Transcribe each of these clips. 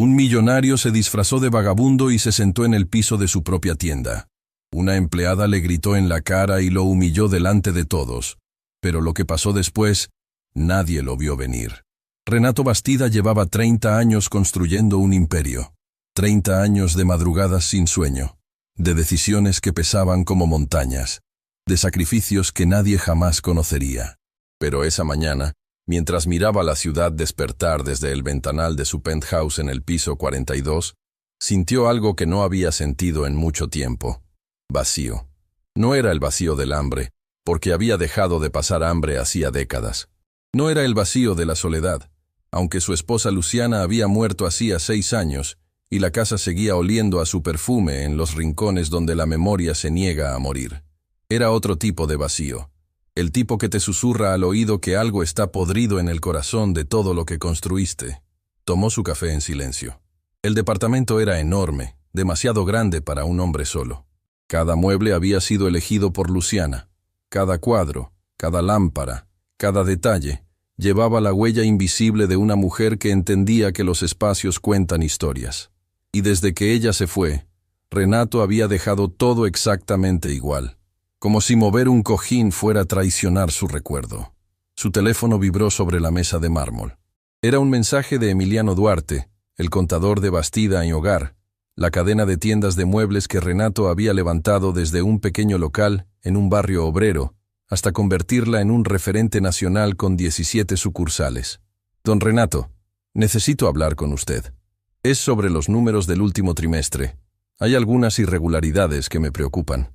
Un millonario se disfrazó de vagabundo y se sentó en el piso de su propia tienda. Una empleada le gritó en la cara y lo humilló delante de todos. Pero lo que pasó después, nadie lo vio venir. Renato Bastida llevaba 30 años construyendo un imperio. 30 años de madrugadas sin sueño, de decisiones que pesaban como montañas, de sacrificios que nadie jamás conocería. Pero esa mañana, mientras miraba la ciudad despertar desde el ventanal de su penthouse en el piso 42, sintió algo que no había sentido en mucho tiempo. Vacío. No era el vacío del hambre, porque había dejado de pasar hambre hacía décadas. No era el vacío de la soledad, aunque su esposa Luciana había muerto hacía 6 años, y la casa seguía oliendo a su perfume en los rincones donde la memoria se niega a morir. Era otro tipo de vacío. El tipo que te susurra al oído que algo está podrido en el corazón de todo lo que construiste. Tomó su café en silencio. El departamento era enorme, demasiado grande para un hombre solo. Cada mueble había sido elegido por Luciana. Cada cuadro, cada lámpara, cada detalle, llevaba la huella invisible de una mujer que entendía que los espacios cuentan historias. Y desde que ella se fue, Renato había dejado todo exactamente igual. Como si mover un cojín fuera a traicionar su recuerdo. Su teléfono vibró sobre la mesa de mármol. Era un mensaje de Emiliano Duarte, el contador de Bastida y Hogar, la cadena de tiendas de muebles que Renato había levantado desde un pequeño local en un barrio obrero hasta convertirla en un referente nacional con 17 sucursales. Don Renato, necesito hablar con usted. Es sobre los números del último trimestre. Hay algunas irregularidades que me preocupan.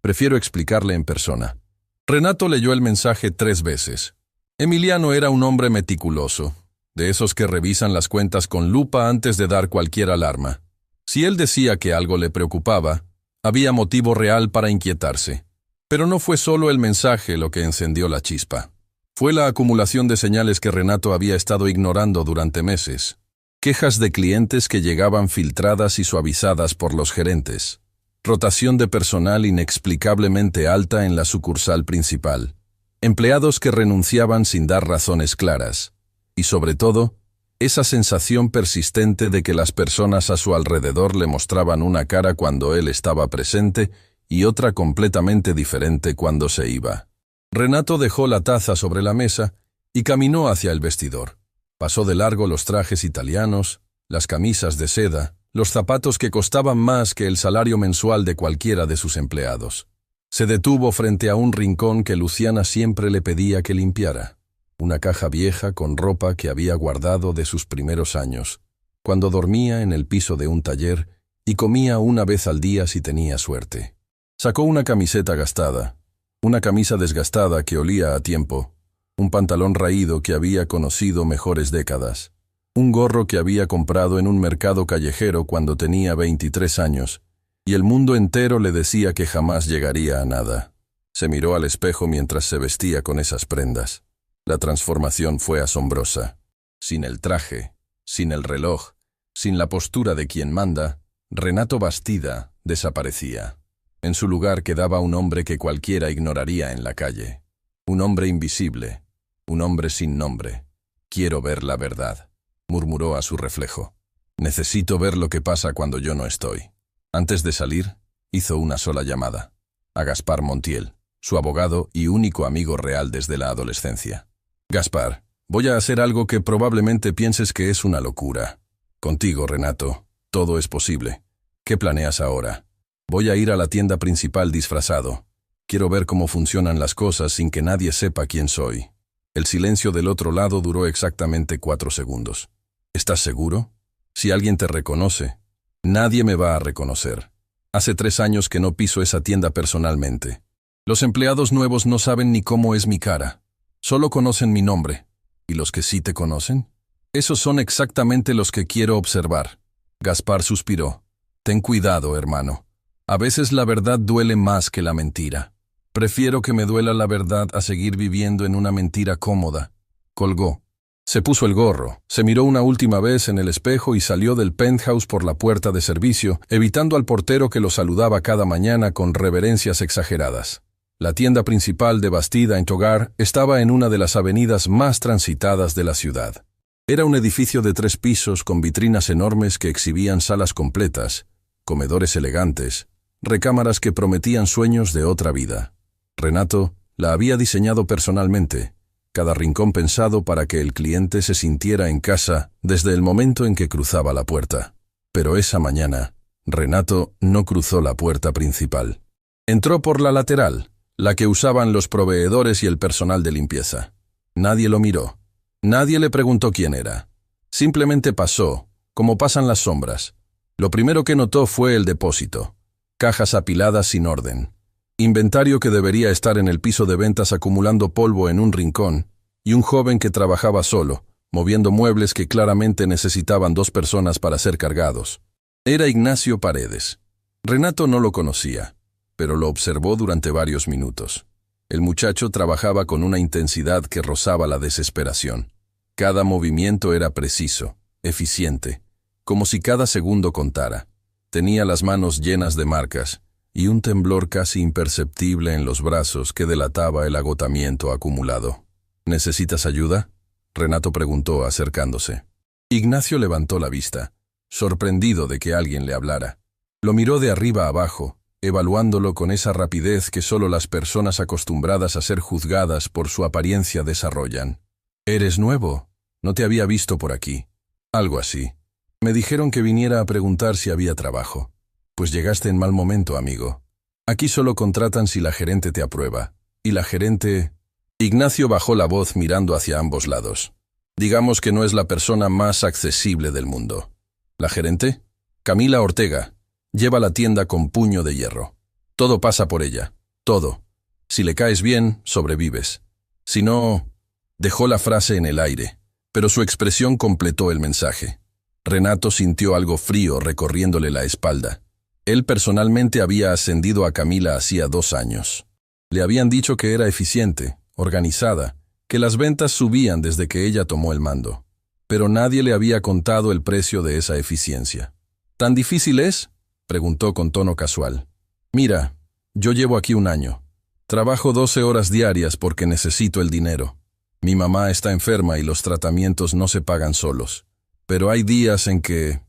Prefiero explicarle en persona. Renato leyó el mensaje 3 veces. Emiliano era un hombre meticuloso, de esos que revisan las cuentas con lupa antes de dar cualquier alarma. Si él decía que algo le preocupaba, había motivo real para inquietarse. Pero no fue solo el mensaje lo que encendió la chispa. Fue la acumulación de señales que Renato había estado ignorando durante meses. Quejas de clientes que llegaban filtradas y suavizadas por los gerentes. Rotación de personal inexplicablemente alta en la sucursal principal. Empleados que renunciaban sin dar razones claras. Y sobre todo, esa sensación persistente de que las personas a su alrededor le mostraban una cara cuando él estaba presente y otra completamente diferente cuando se iba. Renato dejó la taza sobre la mesa y caminó hacia el vestidor. Pasó de largo los trajes italianos, las camisas de seda, los zapatos que costaban más que el salario mensual de cualquiera de sus empleados. Se detuvo frente a un rincón que Luciana siempre le pedía que limpiara. Una caja vieja con ropa que había guardado de sus primeros años, cuando dormía en el piso de un taller y comía una vez al día si tenía suerte. Sacó una camiseta gastada, una camisa desgastada que olía a tiempo, un pantalón raído que había conocido mejores décadas, un gorro que había comprado en un mercado callejero cuando tenía 23 años, y el mundo entero le decía que jamás llegaría a nada. Se miró al espejo mientras se vestía con esas prendas. La transformación fue asombrosa. Sin el traje, sin el reloj, sin la postura de quien manda, Renato Bastida desaparecía. En su lugar quedaba un hombre que cualquiera ignoraría en la calle. Un hombre invisible, un hombre sin nombre. Quiero ver la verdad, murmuró a su reflejo. Necesito ver lo que pasa cuando yo no estoy. Antes de salir, hizo una sola llamada. A Gaspar Montiel, su abogado y único amigo real desde la adolescencia. Gaspar, voy a hacer algo que probablemente pienses que es una locura. Contigo, Renato, todo es posible. ¿Qué planeas ahora? Voy a ir a la tienda principal disfrazado. Quiero ver cómo funcionan las cosas sin que nadie sepa quién soy. El silencio del otro lado duró exactamente 4 segundos. ¿Estás seguro? Si alguien te reconoce, nadie me va a reconocer. Hace 3 años que no piso esa tienda personalmente. Los empleados nuevos no saben ni cómo es mi cara. Solo conocen mi nombre. ¿Y los que sí te conocen? Esos son exactamente los que quiero observar. Gaspar suspiró. Ten cuidado, hermano. A veces la verdad duele más que la mentira. Prefiero que me duela la verdad a seguir viviendo en una mentira cómoda. Colgó. Se puso el gorro, se miró una última vez en el espejo y salió del penthouse por la puerta de servicio, evitando al portero que lo saludaba cada mañana con reverencias exageradas. La tienda principal de Bastida en Hogar estaba en una de las avenidas más transitadas de la ciudad. Era un edificio de 3 pisos con vitrinas enormes que exhibían salas completas, comedores elegantes, recámaras que prometían sueños de otra vida. Renato la había diseñado personalmente, cada rincón pensado para que el cliente se sintiera en casa desde el momento en que cruzaba la puerta. Pero esa mañana, Renato no cruzó la puerta principal. Entró por la lateral, la que usaban los proveedores y el personal de limpieza. Nadie lo miró. Nadie le preguntó quién era. Simplemente pasó, como pasan las sombras. Lo primero que notó fue el depósito. Cajas apiladas sin orden. Inventario que debería estar en el piso de ventas acumulando polvo en un rincón, y un joven que trabajaba solo, moviendo muebles que claramente necesitaban 2 personas para ser cargados. Era Ignacio Paredes. Renato no lo conocía, pero lo observó durante varios minutos. El muchacho trabajaba con una intensidad que rozaba la desesperación. Cada movimiento era preciso, eficiente, como si cada segundo contara. Tenía las manos llenas de marcas y un temblor casi imperceptible en los brazos que delataba el agotamiento acumulado. ¿Necesitas ayuda?, Renato preguntó acercándose. Ignacio levantó la vista, sorprendido de que alguien le hablara. Lo miró de arriba a abajo, evaluándolo con esa rapidez que solo las personas acostumbradas a ser juzgadas por su apariencia desarrollan. «¿Eres nuevo? No te había visto por aquí». «Algo así. Me dijeron que viniera a preguntar si había trabajo». «Pues llegaste en mal momento, amigo. Aquí solo contratan si la gerente te aprueba. Y la gerente...» Ignacio bajó la voz mirando hacia ambos lados. «Digamos que no es la persona más accesible del mundo». «¿La gerente?» «Camila Ortega. Lleva la tienda con puño de hierro. Todo pasa por ella. Todo. Si le caes bien, sobrevives. Si no...» Dejó la frase en el aire, pero su expresión completó el mensaje. Renato sintió algo frío recorriéndole la espalda. Él personalmente había ascendido a Camila hacía 2 años. Le habían dicho que era eficiente, organizada, que las ventas subían desde que ella tomó el mando. Pero nadie le había contado el precio de esa eficiencia. ¿Tan difícil es?, preguntó con tono casual. «Mira, yo llevo aquí 1 año. Trabajo 12 horas diarias porque necesito el dinero. Mi mamá está enferma y los tratamientos no se pagan solos. Pero hay días en que...»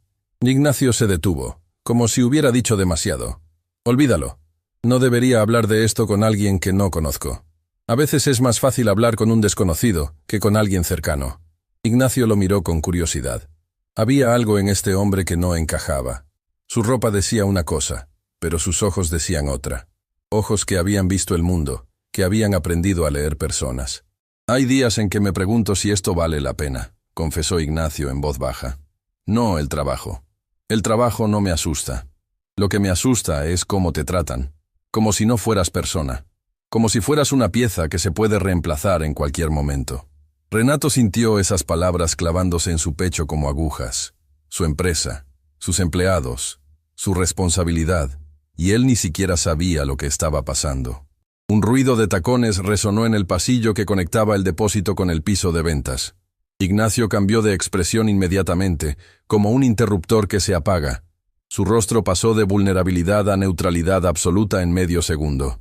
Ignacio se detuvo, como si hubiera dicho demasiado. «Olvídalo. No debería hablar de esto con alguien que no conozco. A veces es más fácil hablar con un desconocido que con alguien cercano». Ignacio lo miró con curiosidad. Había algo en este hombre que no encajaba. Su ropa decía una cosa, pero sus ojos decían otra. Ojos que habían visto el mundo, que habían aprendido a leer personas. «Hay días en que me pregunto si esto vale la pena», confesó Ignacio en voz baja. «No el trabajo. El trabajo no me asusta. Lo que me asusta es cómo te tratan. Como si no fueras persona. Como si fueras una pieza que se puede reemplazar en cualquier momento». Renato sintió esas palabras clavándose en su pecho como agujas. Su empresa, sus empleados, su responsabilidad, y él ni siquiera sabía lo que estaba pasando. Un ruido de tacones resonó en el pasillo que conectaba el depósito con el piso de ventas. Ignacio cambió de expresión inmediatamente, como un interruptor que se apaga. Su rostro pasó de vulnerabilidad a neutralidad absoluta en medio segundo.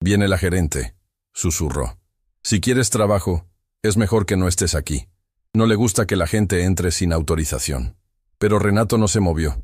«Viene la gerente», susurró. «Si quieres trabajo, es mejor que no estés aquí. No le gusta que la gente entre sin autorización». Pero Renato no se movió.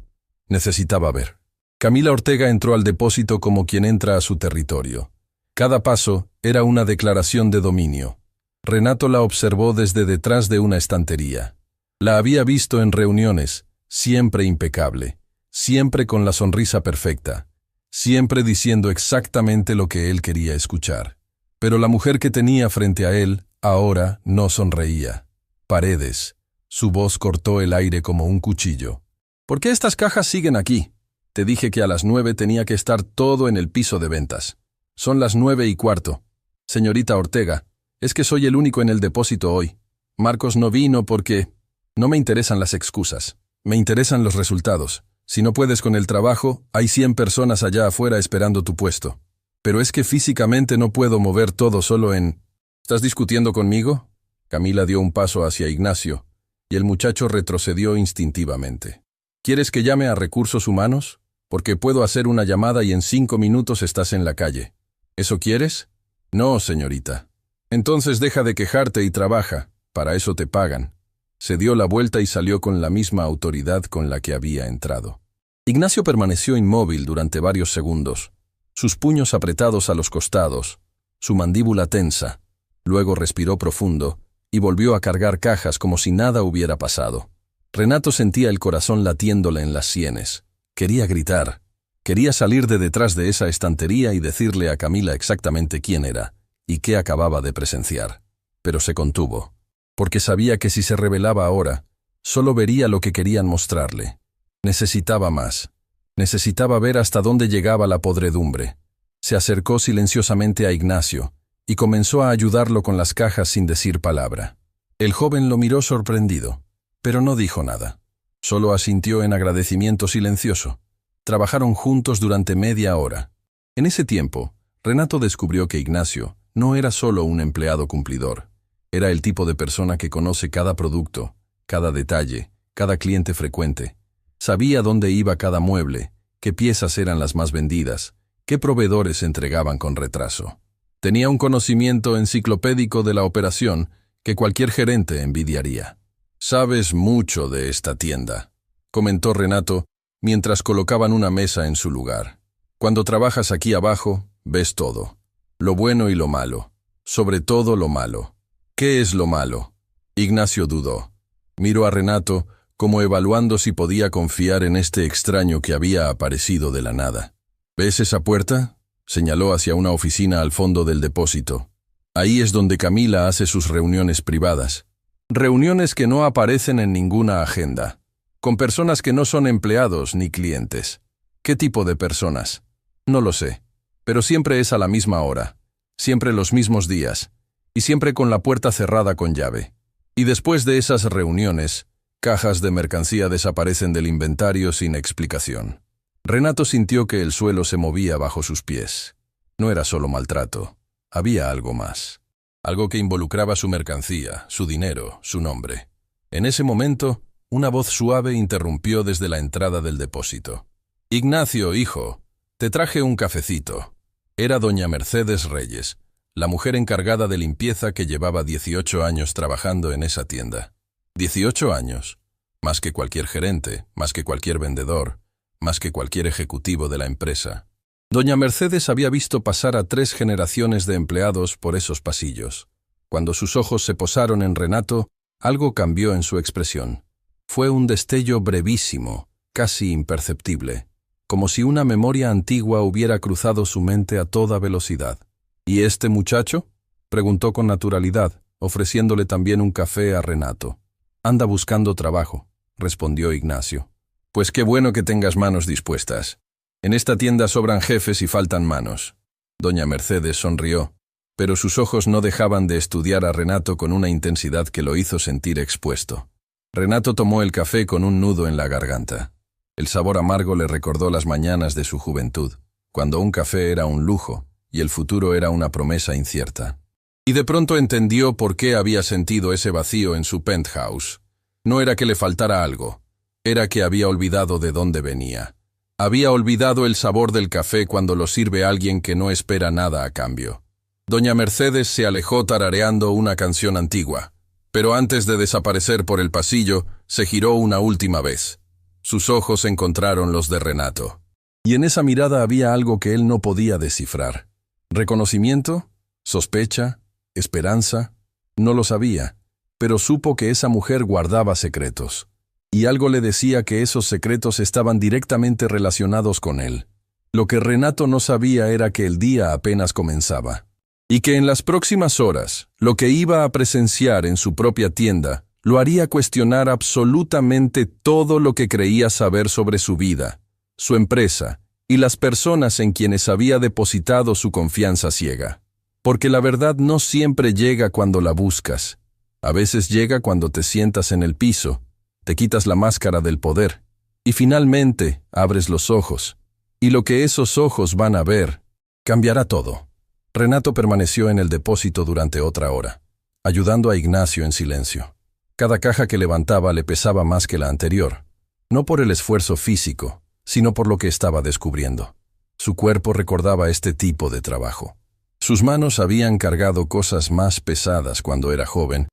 Necesitaba ver. Camila Ortega entró al depósito como quien entra a su territorio. Cada paso era una declaración de dominio. Renato la observó desde detrás de una estantería. La había visto en reuniones, siempre impecable, siempre con la sonrisa perfecta, siempre diciendo exactamente lo que él quería escuchar. Pero la mujer que tenía frente a él ahora no sonreía. Paredes. Su voz cortó el aire como un cuchillo. «¿Por qué estas cajas siguen aquí? Te dije que a las 9 tenía que estar todo en el piso de ventas. Son las 9:15. Señorita Ortega, es que soy el único en el depósito hoy. Marcos no vino porque... No me interesan las excusas. Me interesan los resultados. Si no puedes con el trabajo, hay 100 personas allá afuera esperando tu puesto. Pero es que físicamente no puedo mover todo solo en... ¿Estás discutiendo conmigo?». Camila dio un paso hacia Ignacio, y el muchacho retrocedió instintivamente. «¿Quieres que llame a recursos humanos? Porque puedo hacer una llamada y en 5 minutos estás en la calle. ¿Eso quieres?». «No, señorita». «Entonces deja de quejarte y trabaja. Para eso te pagan». Se dio la vuelta y salió con la misma autoridad con la que había entrado. Ignacio permaneció inmóvil durante varios segundos, sus puños apretados a los costados, su mandíbula tensa. Luego respiró profundo y volvió a cargar cajas como si nada hubiera pasado. Renato sentía el corazón latiéndole en las sienes. Quería gritar. Quería salir de detrás de esa estantería y decirle a Camila exactamente quién era y qué acababa de presenciar. Pero se contuvo, porque sabía que si se revelaba ahora, solo vería lo que querían mostrarle. Necesitaba más. Necesitaba ver hasta dónde llegaba la podredumbre. Se acercó silenciosamente a Ignacio y comenzó a ayudarlo con las cajas sin decir palabra. El joven lo miró sorprendido, pero no dijo nada. Solo asintió en agradecimiento silencioso. Trabajaron juntos durante media hora. En ese tiempo, Renato descubrió que Ignacio no era solo un empleado cumplidor. Era el tipo de persona que conoce cada producto, cada detalle, cada cliente frecuente. Sabía dónde iba cada mueble, qué piezas eran las más vendidas, qué proveedores entregaban con retraso. Tenía un conocimiento enciclopédico de la operación que cualquier gerente envidiaría. «Sabes mucho de esta tienda», comentó Renato mientras colocaban una mesa en su lugar. «Cuando trabajas aquí abajo, ves todo. Lo bueno y lo malo. Sobre todo lo malo». «¿Qué es lo malo?». Ignacio dudó. Miró a Renato como evaluando si podía confiar en este extraño que había aparecido de la nada. «¿Ves esa puerta?», señaló hacia una oficina al fondo del depósito. «Ahí es donde Camila hace sus reuniones privadas. Reuniones que no aparecen en ninguna agenda, con personas que no son empleados ni clientes. ¿Qué tipo de personas? No lo sé, pero siempre es a la misma hora, siempre los mismos días, y siempre con la puerta cerrada con llave. Y después de esas reuniones, cajas de mercancía desaparecen del inventario sin explicación». Renato sintió que el suelo se movía bajo sus pies. No era solo maltrato, había algo más. Algo que involucraba su mercancía, su dinero, su nombre. En ese momento, una voz suave interrumpió desde la entrada del depósito. «Ignacio, hijo, te traje un cafecito». Era doña Mercedes Reyes, la mujer encargada de limpieza que llevaba 18 años trabajando en esa tienda. 18 años. Más que cualquier gerente, más que cualquier vendedor, más que cualquier ejecutivo de la empresa. Doña Mercedes había visto pasar a 3 generaciones de empleados por esos pasillos. Cuando sus ojos se posaron en Renato, algo cambió en su expresión. Fue un destello brevísimo, casi imperceptible, como si una memoria antigua hubiera cruzado su mente a toda velocidad. «¿Y este muchacho?», preguntó con naturalidad, ofreciéndole también un café a Renato. «Anda buscando trabajo», respondió Ignacio. «Pues qué bueno que tengas manos dispuestas. En esta tienda sobran jefes y faltan manos». Doña Mercedes sonrió, pero sus ojos no dejaban de estudiar a Renato con una intensidad que lo hizo sentir expuesto. Renato tomó el café con un nudo en la garganta. El sabor amargo le recordó las mañanas de su juventud, cuando un café era un lujo y el futuro era una promesa incierta. Y de pronto entendió por qué había sentido ese vacío en su penthouse. No era que le faltara algo, era que había olvidado de dónde venía. Había olvidado el sabor del café cuando lo sirve alguien que no espera nada a cambio. Doña Mercedes se alejó tarareando una canción antigua, pero antes de desaparecer por el pasillo, se giró una última vez. Sus ojos encontraron los de Renato. Y en esa mirada había algo que él no podía descifrar. ¿Reconocimiento? ¿Sospecha? ¿Esperanza? No lo sabía, pero supo que esa mujer guardaba secretos. Y algo le decía que esos secretos estaban directamente relacionados con él. Lo que Renato no sabía era que el día apenas comenzaba, y que en las próximas horas, lo que iba a presenciar en su propia tienda lo haría cuestionar absolutamente todo lo que creía saber sobre su vida, su empresa y las personas en quienes había depositado su confianza ciega. Porque la verdad no siempre llega cuando la buscas. A veces llega cuando te sientas en el piso, te quitas la máscara del poder y finalmente abres los ojos. Y lo que esos ojos van a ver cambiará todo. Renato permaneció en el depósito durante otra hora, ayudando a Ignacio en silencio. Cada caja que levantaba le pesaba más que la anterior, no por el esfuerzo físico, sino por lo que estaba descubriendo. Su cuerpo recordaba este tipo de trabajo. Sus manos habían cargado cosas más pesadas cuando era joven,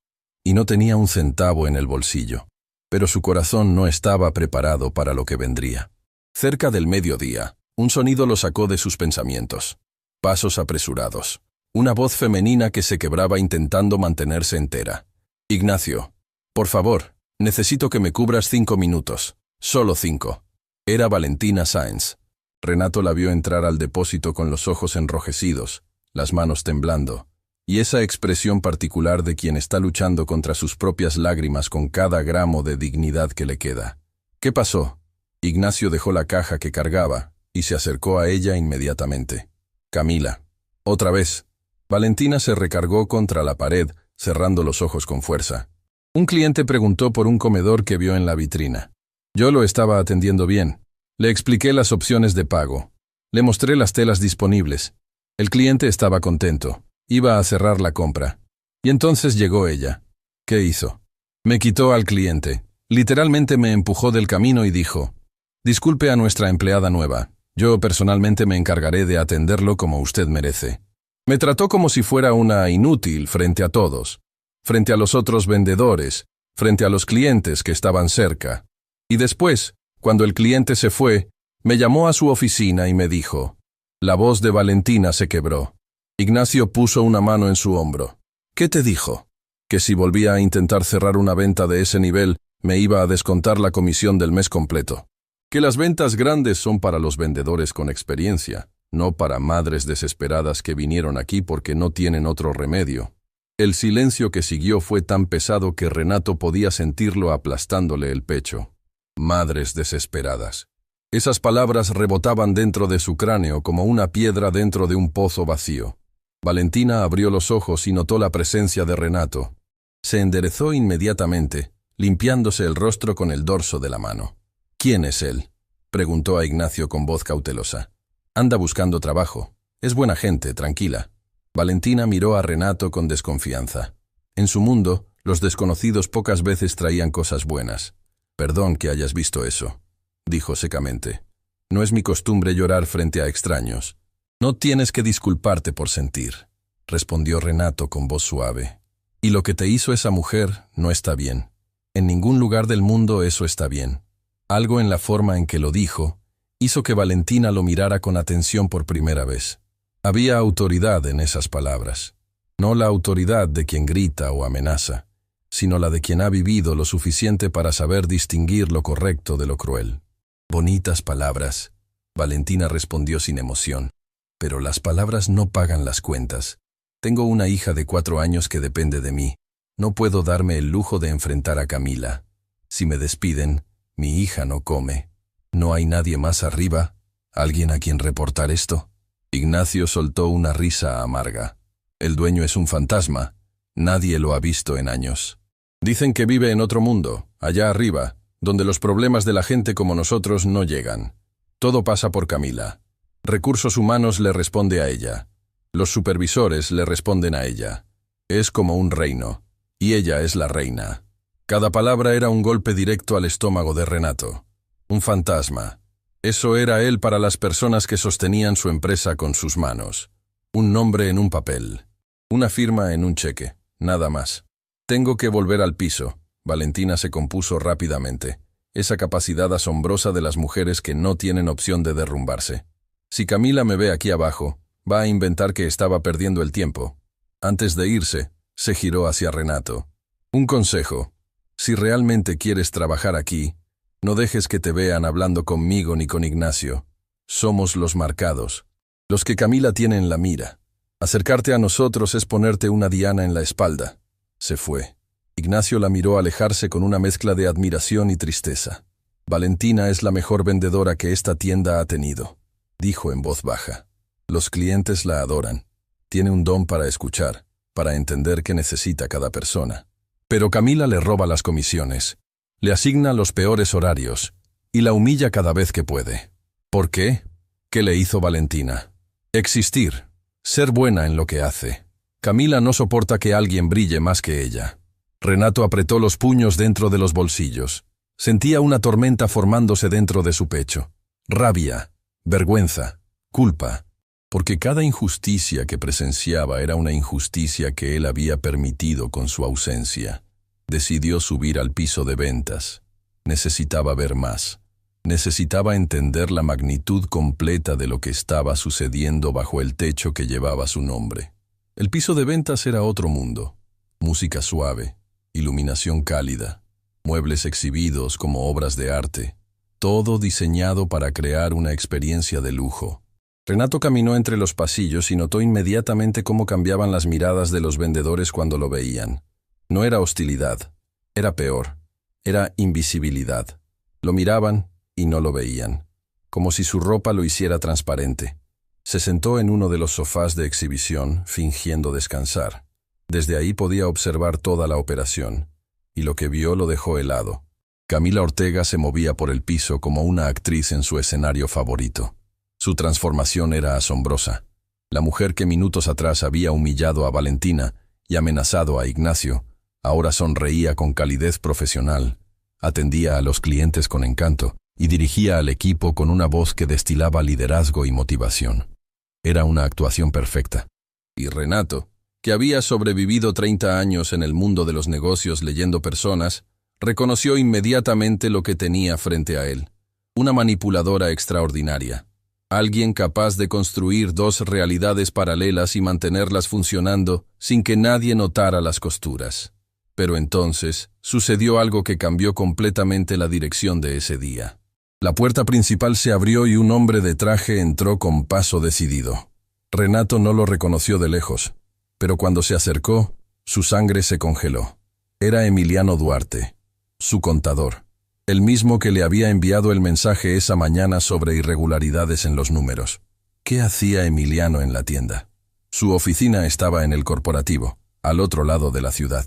y no tenía un centavo en el bolsillo. Pero su corazón no estaba preparado para lo que vendría. Cerca del mediodía, un sonido lo sacó de sus pensamientos. Pasos apresurados. Una voz femenina que se quebraba intentando mantenerse entera. «Ignacio, por favor, necesito que me cubras 5 minutos. Solo 5». Era Valentina Sáenz. Renato la vio entrar al depósito con los ojos enrojecidos, las manos temblando, y esa expresión particular de quien está luchando contra sus propias lágrimas con cada gramo de dignidad que le queda. ¿Qué pasó? Ignacio dejó la caja que cargaba y se acercó a ella inmediatamente. «Camila». Otra vez. Valentina se recargó contra la pared, cerrando los ojos con fuerza. Un cliente preguntó por un comedor que vio en la vitrina. Yo lo estaba atendiendo bien. Le expliqué las opciones de pago. Le mostré las telas disponibles. El cliente estaba contento. Iba a cerrar la compra. Y entonces llegó ella. ¿Qué hizo? Me quitó al cliente. Literalmente me empujó del camino y dijo: «Disculpe a nuestra empleada nueva. Yo personalmente me encargaré de atenderlo como usted merece». Me trató como si fuera una inútil frente a todos, frente a los otros vendedores, frente a los clientes que estaban cerca. Y después, cuando el cliente se fue, me llamó a su oficina y me dijo. La voz de Valentina se quebró. Ignacio puso una mano en su hombro. «¿Qué te dijo?» Que si volvía a intentar cerrar una venta de ese nivel, me iba a descontar la comisión del mes completo. Que las ventas grandes son para los vendedores con experiencia, no para madres desesperadas que vinieron aquí porque no tienen otro remedio. El silencio que siguió fue tan pesado que Renato podía sentirlo aplastándole el pecho. Madres desesperadas. Esas palabras rebotaban dentro de su cráneo como una piedra dentro de un pozo vacío. Valentina abrió los ojos y notó la presencia de Renato. Se enderezó inmediatamente, limpiándose el rostro con el dorso de la mano. «¿Quién es él?», preguntó a Ignacio con voz cautelosa. «Anda buscando trabajo. Es buena gente, tranquila». Valentina miró a Renato con desconfianza. En su mundo, los desconocidos pocas veces traían cosas buenas. «Perdón que hayas visto eso», dijo secamente. «No es mi costumbre llorar frente a extraños». «No tienes que disculparte por sentir», respondió Renato con voz suave. «Y lo que te hizo esa mujer no está bien. En ningún lugar del mundo eso está bien». Algo en la forma en que lo dijo hizo que Valentina lo mirara con atención por primera vez. Había autoridad en esas palabras. No la autoridad de quien grita o amenaza, sino la de quien ha vivido lo suficiente para saber distinguir lo correcto de lo cruel. «Bonitas palabras», Valentina respondió sin emoción. «Pero las palabras no pagan las cuentas. Tengo una hija de 4 años que depende de mí. No puedo darme el lujo de enfrentar a Camila. Si me despiden, mi hija no come. ¿No hay nadie más arriba? ¿Alguien a quien reportar esto?» Ignacio soltó una risa amarga. «El dueño es un fantasma. Nadie lo ha visto en años. Dicen que vive en otro mundo, allá arriba, donde los problemas de la gente como nosotros no llegan. Todo pasa por Camila. Recursos Humanos le responde a ella. Los supervisores le responden a ella. Es como un reino, y ella es la reina». Cada palabra era un golpe directo al estómago de Renato. Un fantasma. Eso era él para las personas que sostenían su empresa con sus manos. Un nombre en un papel. Una firma en un cheque. Nada más. «Tengo que volver al piso». Valentina se compuso rápidamente. Esa capacidad asombrosa de las mujeres que no tienen opción de derrumbarse. «Si Camila me ve aquí abajo, va a inventar que estaba perdiendo el tiempo». Antes de irse, se giró hacia Renato. «Un consejo. Si realmente quieres trabajar aquí, no dejes que te vean hablando conmigo ni con Ignacio. Somos los marcados, los que Camila tiene en la mira. Acercarte a nosotros es ponerte una diana en la espalda». Se fue. Ignacio la miró alejarse con una mezcla de admiración y tristeza. «Valentina es la mejor vendedora que esta tienda ha tenido», dijo en voz baja. «Los clientes la adoran. Tiene un don para escuchar, para entender qué necesita cada persona. Pero Camila le roba las comisiones, le asigna los peores horarios y la humilla cada vez que puede. ¿Por qué? ¿Qué le hizo Valentina? Existir, ser buena en lo que hace. Camila no soporta que alguien brille más que ella». Renato apretó los puños dentro de los bolsillos. Sentía una tormenta formándose dentro de su pecho. Rabia, vergüenza, culpa. Porque cada injusticia que presenciaba era una injusticia que él había permitido con su ausencia. Decidió subir al piso de ventas. Necesitaba ver más. Necesitaba entender la magnitud completa de lo que estaba sucediendo bajo el techo que llevaba su nombre. El piso de ventas era otro mundo. Música suave, iluminación cálida, muebles exhibidos como obras de arte, todo diseñado para crear una experiencia de lujo. Renato caminó entre los pasillos y notó inmediatamente cómo cambiaban las miradas de los vendedores cuando lo veían. No era hostilidad, era peor, era invisibilidad. Lo miraban y no lo veían, como si su ropa lo hiciera transparente. Se sentó en uno de los sofás de exhibición, fingiendo descansar. Desde ahí podía observar toda la operación, y lo que vio lo dejó helado. Camila Ortega se movía por el piso como una actriz en su escenario favorito. Su transformación era asombrosa. La mujer que minutos atrás había humillado a Valentina y amenazado a Ignacio, ahora sonreía con calidez profesional, atendía a los clientes con encanto y dirigía al equipo con una voz que destilaba liderazgo y motivación. Era una actuación perfecta. Y Renato, que había sobrevivido 30 años en el mundo de los negocios leyendo personas, reconoció inmediatamente lo que tenía frente a él. Una manipuladora extraordinaria. Alguien capaz de construir dos realidades paralelas y mantenerlas funcionando sin que nadie notara las costuras. Pero entonces sucedió algo que cambió completamente la dirección de ese día. La puerta principal se abrió y un hombre de traje entró con paso decidido. Renato no lo reconoció de lejos, pero cuando se acercó, su sangre se congeló. Era Emiliano Duarte, su contador, el mismo que le había enviado el mensaje esa mañana sobre irregularidades en los números. ¿Qué hacía Emiliano en la tienda? Su oficina estaba en el corporativo, al otro lado de la ciudad.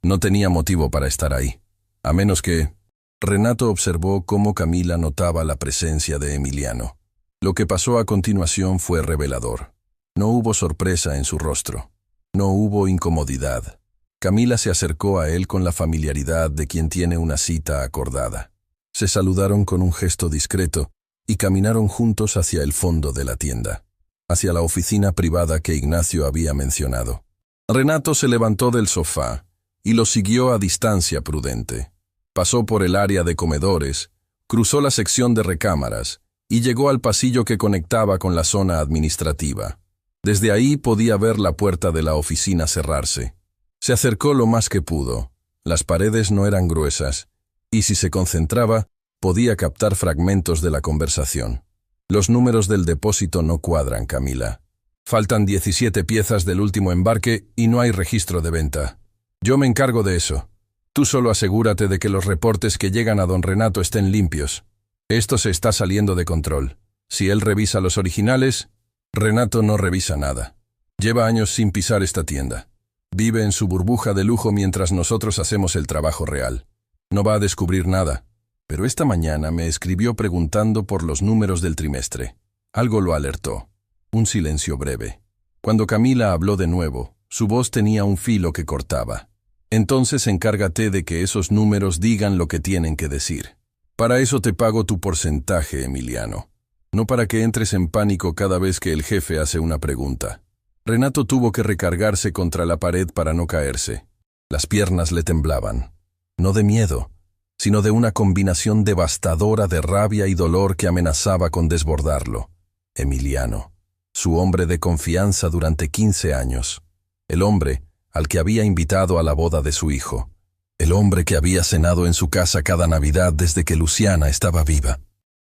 No tenía motivo para estar ahí, a menos que... Renato observó cómo Camila notaba la presencia de Emiliano. Lo que pasó a continuación fue revelador. No hubo sorpresa en su rostro. No hubo incomodidad. Camila se acercó a él con la familiaridad de quien tiene una cita acordada. Se saludaron con un gesto discreto y caminaron juntos hacia el fondo de la tienda, hacia la oficina privada que Ignacio había mencionado. Renato se levantó del sofá y lo siguió a distancia prudente. Pasó por el área de comedores, cruzó la sección de recámaras y llegó al pasillo que conectaba con la zona administrativa. Desde ahí podía ver la puerta de la oficina cerrarse. Se acercó lo más que pudo. Las paredes no eran gruesas, y si se concentraba, podía captar fragmentos de la conversación. Los números del depósito no cuadran, Camila. Faltan 17 piezas del último embarque y no hay registro de venta. Yo me encargo de eso. Tú solo asegúrate de que los reportes que llegan a don Renato estén limpios. Esto se está saliendo de control. Si él revisa los originales, Renato no revisa nada. Lleva años sin pisar esta tienda. Vive en su burbuja de lujo mientras nosotros hacemos el trabajo real. No va a descubrir nada. Pero esta mañana me escribió preguntando por los números del trimestre. Algo lo alertó. Un silencio breve. Cuando Camila habló de nuevo, su voz tenía un filo que cortaba. Entonces encárgate de que esos números digan lo que tienen que decir. Para eso te pago tu porcentaje, Emiliano. No para que entres en pánico cada vez que el jefe hace una pregunta. Renato tuvo que recargarse contra la pared para no caerse. Las piernas le temblaban. No de miedo, sino de una combinación devastadora de rabia y dolor que amenazaba con desbordarlo. Emiliano, su hombre de confianza durante 15 años. El hombre al que había invitado a la boda de su hijo. El hombre que había cenado en su casa cada Navidad desde que Luciana estaba viva.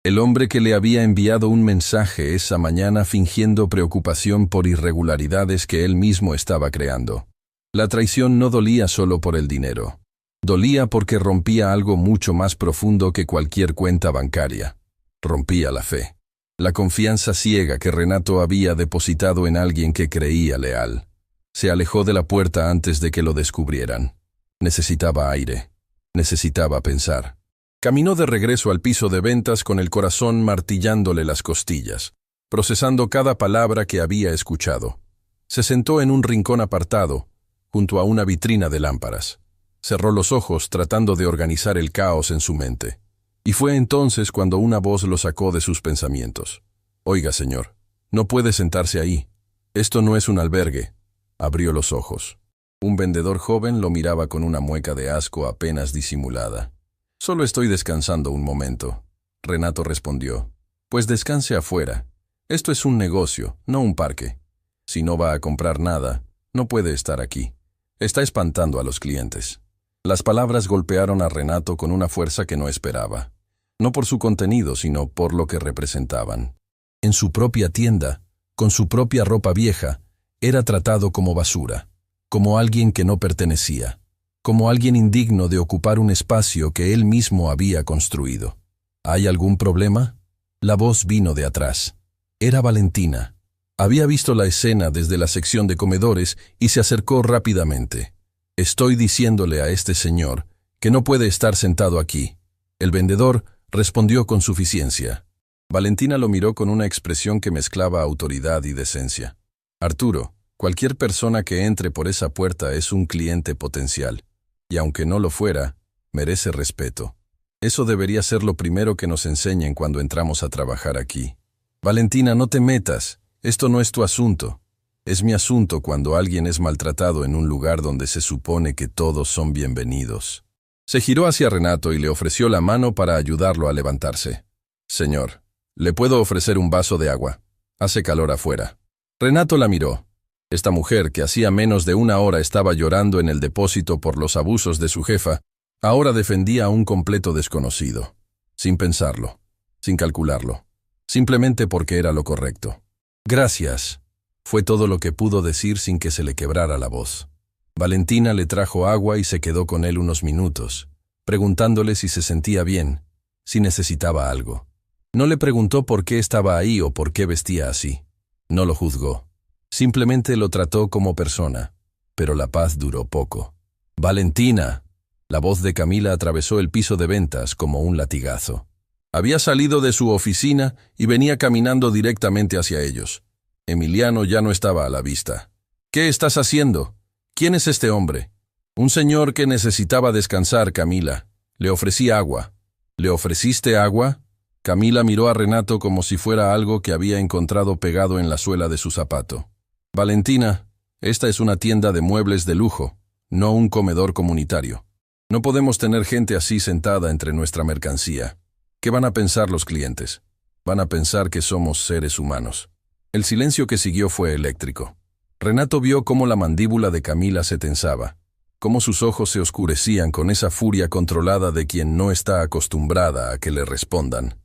El hombre que le había enviado un mensaje esa mañana fingiendo preocupación por irregularidades que él mismo estaba creando. La traición no dolía solo por el dinero. Dolía porque rompía algo mucho más profundo que cualquier cuenta bancaria. Rompía la fe. La confianza ciega que Renato había depositado en alguien que creía leal. Se alejó de la puerta antes de que lo descubrieran. Necesitaba aire. Necesitaba pensar. Caminó de regreso al piso de ventas con el corazón martillándole las costillas, procesando cada palabra que había escuchado. Se sentó en un rincón apartado, junto a una vitrina de lámparas. Cerró los ojos tratando de organizar el caos en su mente. Y fue entonces cuando una voz lo sacó de sus pensamientos. «Oiga, señor, no puede sentarse ahí. Esto no es un albergue». Abrió los ojos. Un vendedor joven lo miraba con una mueca de asco apenas disimulada. «Solo estoy descansando un momento», Renato respondió. «Pues descanse afuera. Esto es un negocio, no un parque. Si no va a comprar nada, no puede estar aquí. Está espantando a los clientes». Las palabras golpearon a Renato con una fuerza que no esperaba. No por su contenido, sino por lo que representaban. En su propia tienda, con su propia ropa vieja, era tratado como basura, como alguien que no pertenecía, como alguien indigno de ocupar un espacio que él mismo había construido. ¿Hay algún problema? La voz vino de atrás. Era Valentina. Había visto la escena desde la sección de comedores y se acercó rápidamente. «Estoy diciéndole a este señor que no puede estar sentado aquí». El vendedor respondió con suficiencia. Valentina lo miró con una expresión que mezclaba autoridad y decencia. «Arturo, cualquier persona que entre por esa puerta es un cliente potencial, y aunque no lo fuera, merece respeto. Eso debería ser lo primero que nos enseñen cuando entramos a trabajar aquí. Valentina, no te metas, esto no es tu asunto. Es mi asunto cuando alguien es maltratado en un lugar donde se supone que todos son bienvenidos». Se giró hacia Renato y le ofreció la mano para ayudarlo a levantarse. «Señor, ¿le puedo ofrecer un vaso de agua? Hace calor afuera». Renato la miró. Esta mujer, que hacía menos de una hora estaba llorando en el depósito por los abusos de su jefa, ahora defendía a un completo desconocido. Sin pensarlo, sin calcularlo, simplemente porque era lo correcto. «Gracias», fue todo lo que pudo decir sin que se le quebrara la voz. Valentina le trajo agua y se quedó con él unos minutos, preguntándole si se sentía bien, si necesitaba algo. No le preguntó por qué estaba ahí o por qué vestía así. No lo juzgó. Simplemente lo trató como persona. Pero la paz duró poco. «Valentina». La voz de Camila atravesó el piso de ventas como un latigazo. Había salido de su oficina y venía caminando directamente hacia ellos. Emiliano ya no estaba a la vista. «¿Qué estás haciendo? ¿Quién es este hombre?» «Un señor que necesitaba descansar, Camila. Le ofrecí agua». «¿Le ofreciste agua?» Camila miró a Renato como si fuera algo que había encontrado pegado en la suela de su zapato. «Valentina, esta es una tienda de muebles de lujo, no un comedor comunitario. No podemos tener gente así sentada entre nuestra mercancía. ¿Qué van a pensar los clientes? Van a pensar que somos seres humanos». El silencio que siguió fue eléctrico. Renato vio cómo la mandíbula de Camila se tensaba, cómo sus ojos se oscurecían con esa furia controlada de quien no está acostumbrada a que le respondan.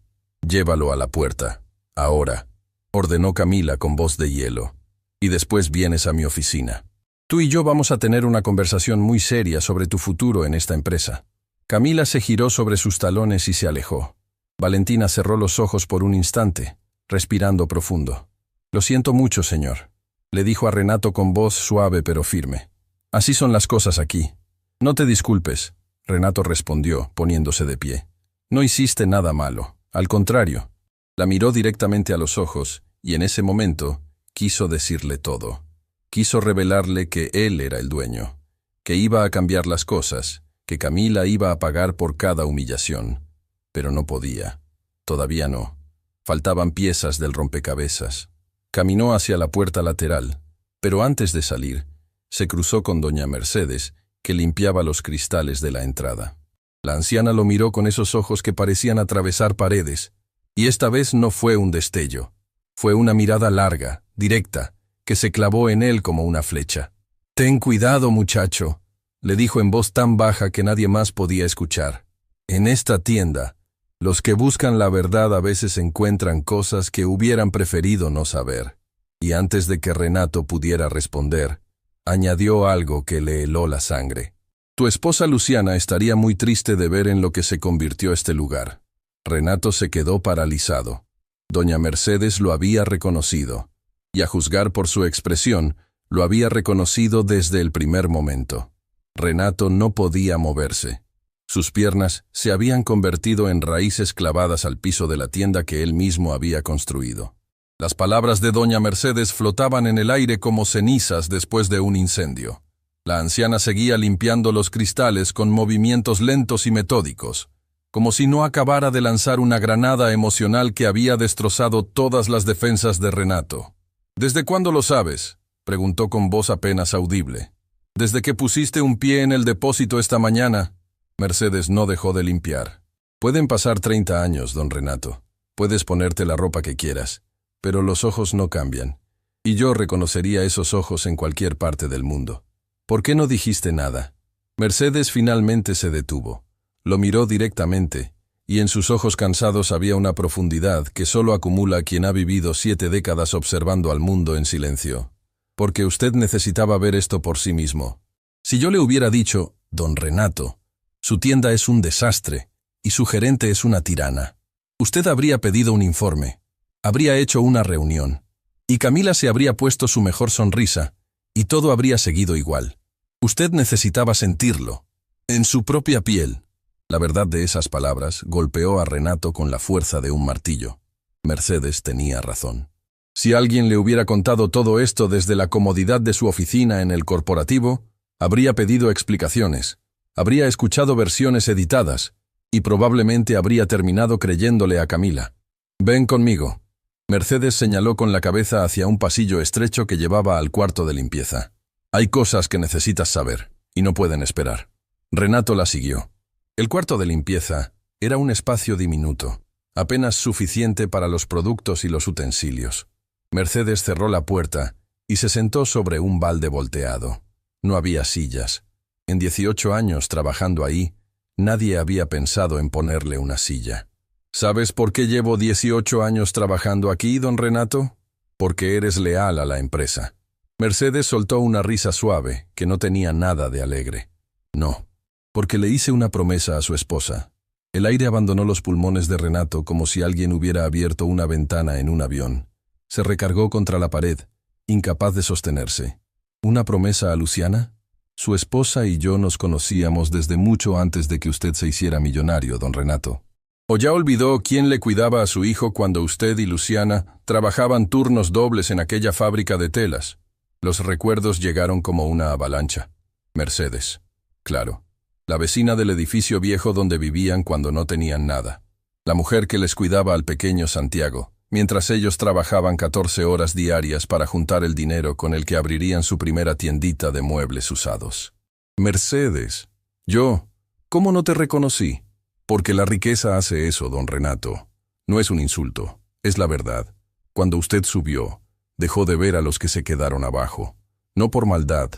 «Llévalo a la puerta, ahora», ordenó Camila con voz de hielo. «Y después vienes a mi oficina. Tú y yo vamos a tener una conversación muy seria sobre tu futuro en esta empresa». Camila se giró sobre sus talones y se alejó. Valentina cerró los ojos por un instante, respirando profundo. «Lo siento mucho, señor», le dijo a Renato con voz suave pero firme. «Así son las cosas aquí». «No te disculpes», Renato respondió, poniéndose de pie. «No hiciste nada malo. Al contrario». La miró directamente a los ojos y en ese momento quiso decirle todo. Quiso revelarle que él era el dueño, que iba a cambiar las cosas, que Camila iba a pagar por cada humillación. Pero no podía. Todavía no. Faltaban piezas del rompecabezas. Caminó hacia la puerta lateral, pero antes de salir, se cruzó con doña Mercedes, que limpiaba los cristales de la entrada. La anciana lo miró con esos ojos que parecían atravesar paredes, y esta vez no fue un destello. Fue una mirada larga, directa, que se clavó en él como una flecha. «Ten cuidado, muchacho», le dijo en voz tan baja que nadie más podía escuchar. «En esta tienda, los que buscan la verdad a veces encuentran cosas que hubieran preferido no saber». Y antes de que Renato pudiera responder, añadió algo que le heló la sangre. «Tu esposa Luciana estaría muy triste de ver en lo que se convirtió este lugar». Renato se quedó paralizado. Doña Mercedes lo había reconocido, y a juzgar por su expresión, lo había reconocido desde el primer momento. Renato no podía moverse. Sus piernas se habían convertido en raíces clavadas al piso de la tienda que él mismo había construido. Las palabras de doña Mercedes flotaban en el aire como cenizas después de un incendio. La anciana seguía limpiando los cristales con movimientos lentos y metódicos, como si no acabara de lanzar una granada emocional que había destrozado todas las defensas de Renato. «¿Desde cuándo lo sabes?», preguntó con voz apenas audible. Desde que pusiste un pie en el depósito esta mañana, Mercedes no dejó de limpiar. Pueden pasar 30 años, don Renato. Puedes ponerte la ropa que quieras, pero los ojos no cambian. Y yo reconocería esos ojos en cualquier parte del mundo. ¿Por qué no dijiste nada? Mercedes finalmente se detuvo. Lo miró directamente, y en sus ojos cansados había una profundidad que solo acumula quien ha vivido 7 décadas observando al mundo en silencio. Porque usted necesitaba ver esto por sí mismo. Si yo le hubiera dicho, don Renato, su tienda es un desastre y su gerente es una tirana, usted habría pedido un informe, habría hecho una reunión, y Camila se habría puesto su mejor sonrisa, y todo habría seguido igual. Usted necesitaba sentirlo, en su propia piel. La verdad de esas palabras golpeó a Renato con la fuerza de un martillo. Mercedes tenía razón. Si alguien le hubiera contado todo esto desde la comodidad de su oficina en el corporativo, habría pedido explicaciones, habría escuchado versiones editadas, y probablemente habría terminado creyéndole a Camila. «Ven conmigo». Mercedes señaló con la cabeza hacia un pasillo estrecho que llevaba al cuarto de limpieza. «Hay cosas que necesitas saber, y no pueden esperar». Renato la siguió. El cuarto de limpieza era un espacio diminuto, apenas suficiente para los productos y los utensilios. Mercedes cerró la puerta y se sentó sobre un balde volteado. No había sillas. En 18 años trabajando ahí, nadie había pensado en ponerle una silla. ¿Sabes por qué llevo 18 años trabajando aquí, don Renato? Porque eres leal a la empresa. Mercedes soltó una risa suave que no tenía nada de alegre. No, porque le hice una promesa a su esposa. El aire abandonó los pulmones de Renato como si alguien hubiera abierto una ventana en un avión. Se recargó contra la pared, incapaz de sostenerse. ¿Una promesa a Luciana? Su esposa y yo nos conocíamos desde mucho antes de que usted se hiciera millonario, don Renato. ¿O ya olvidó quién le cuidaba a su hijo cuando usted y Luciana trabajaban turnos dobles en aquella fábrica de telas? Los recuerdos llegaron como una avalancha. Mercedes. Claro. La vecina del edificio viejo donde vivían cuando no tenían nada. La mujer que les cuidaba al pequeño Santiago, mientras ellos trabajaban 14 horas diarias para juntar el dinero con el que abrirían su primera tiendita de muebles usados. Mercedes. Yo. ¿Cómo no te reconocí? Porque la riqueza hace eso, don Renato. No es un insulto, es la verdad. Cuando usted subió, dejó de ver a los que se quedaron abajo. No por maldad,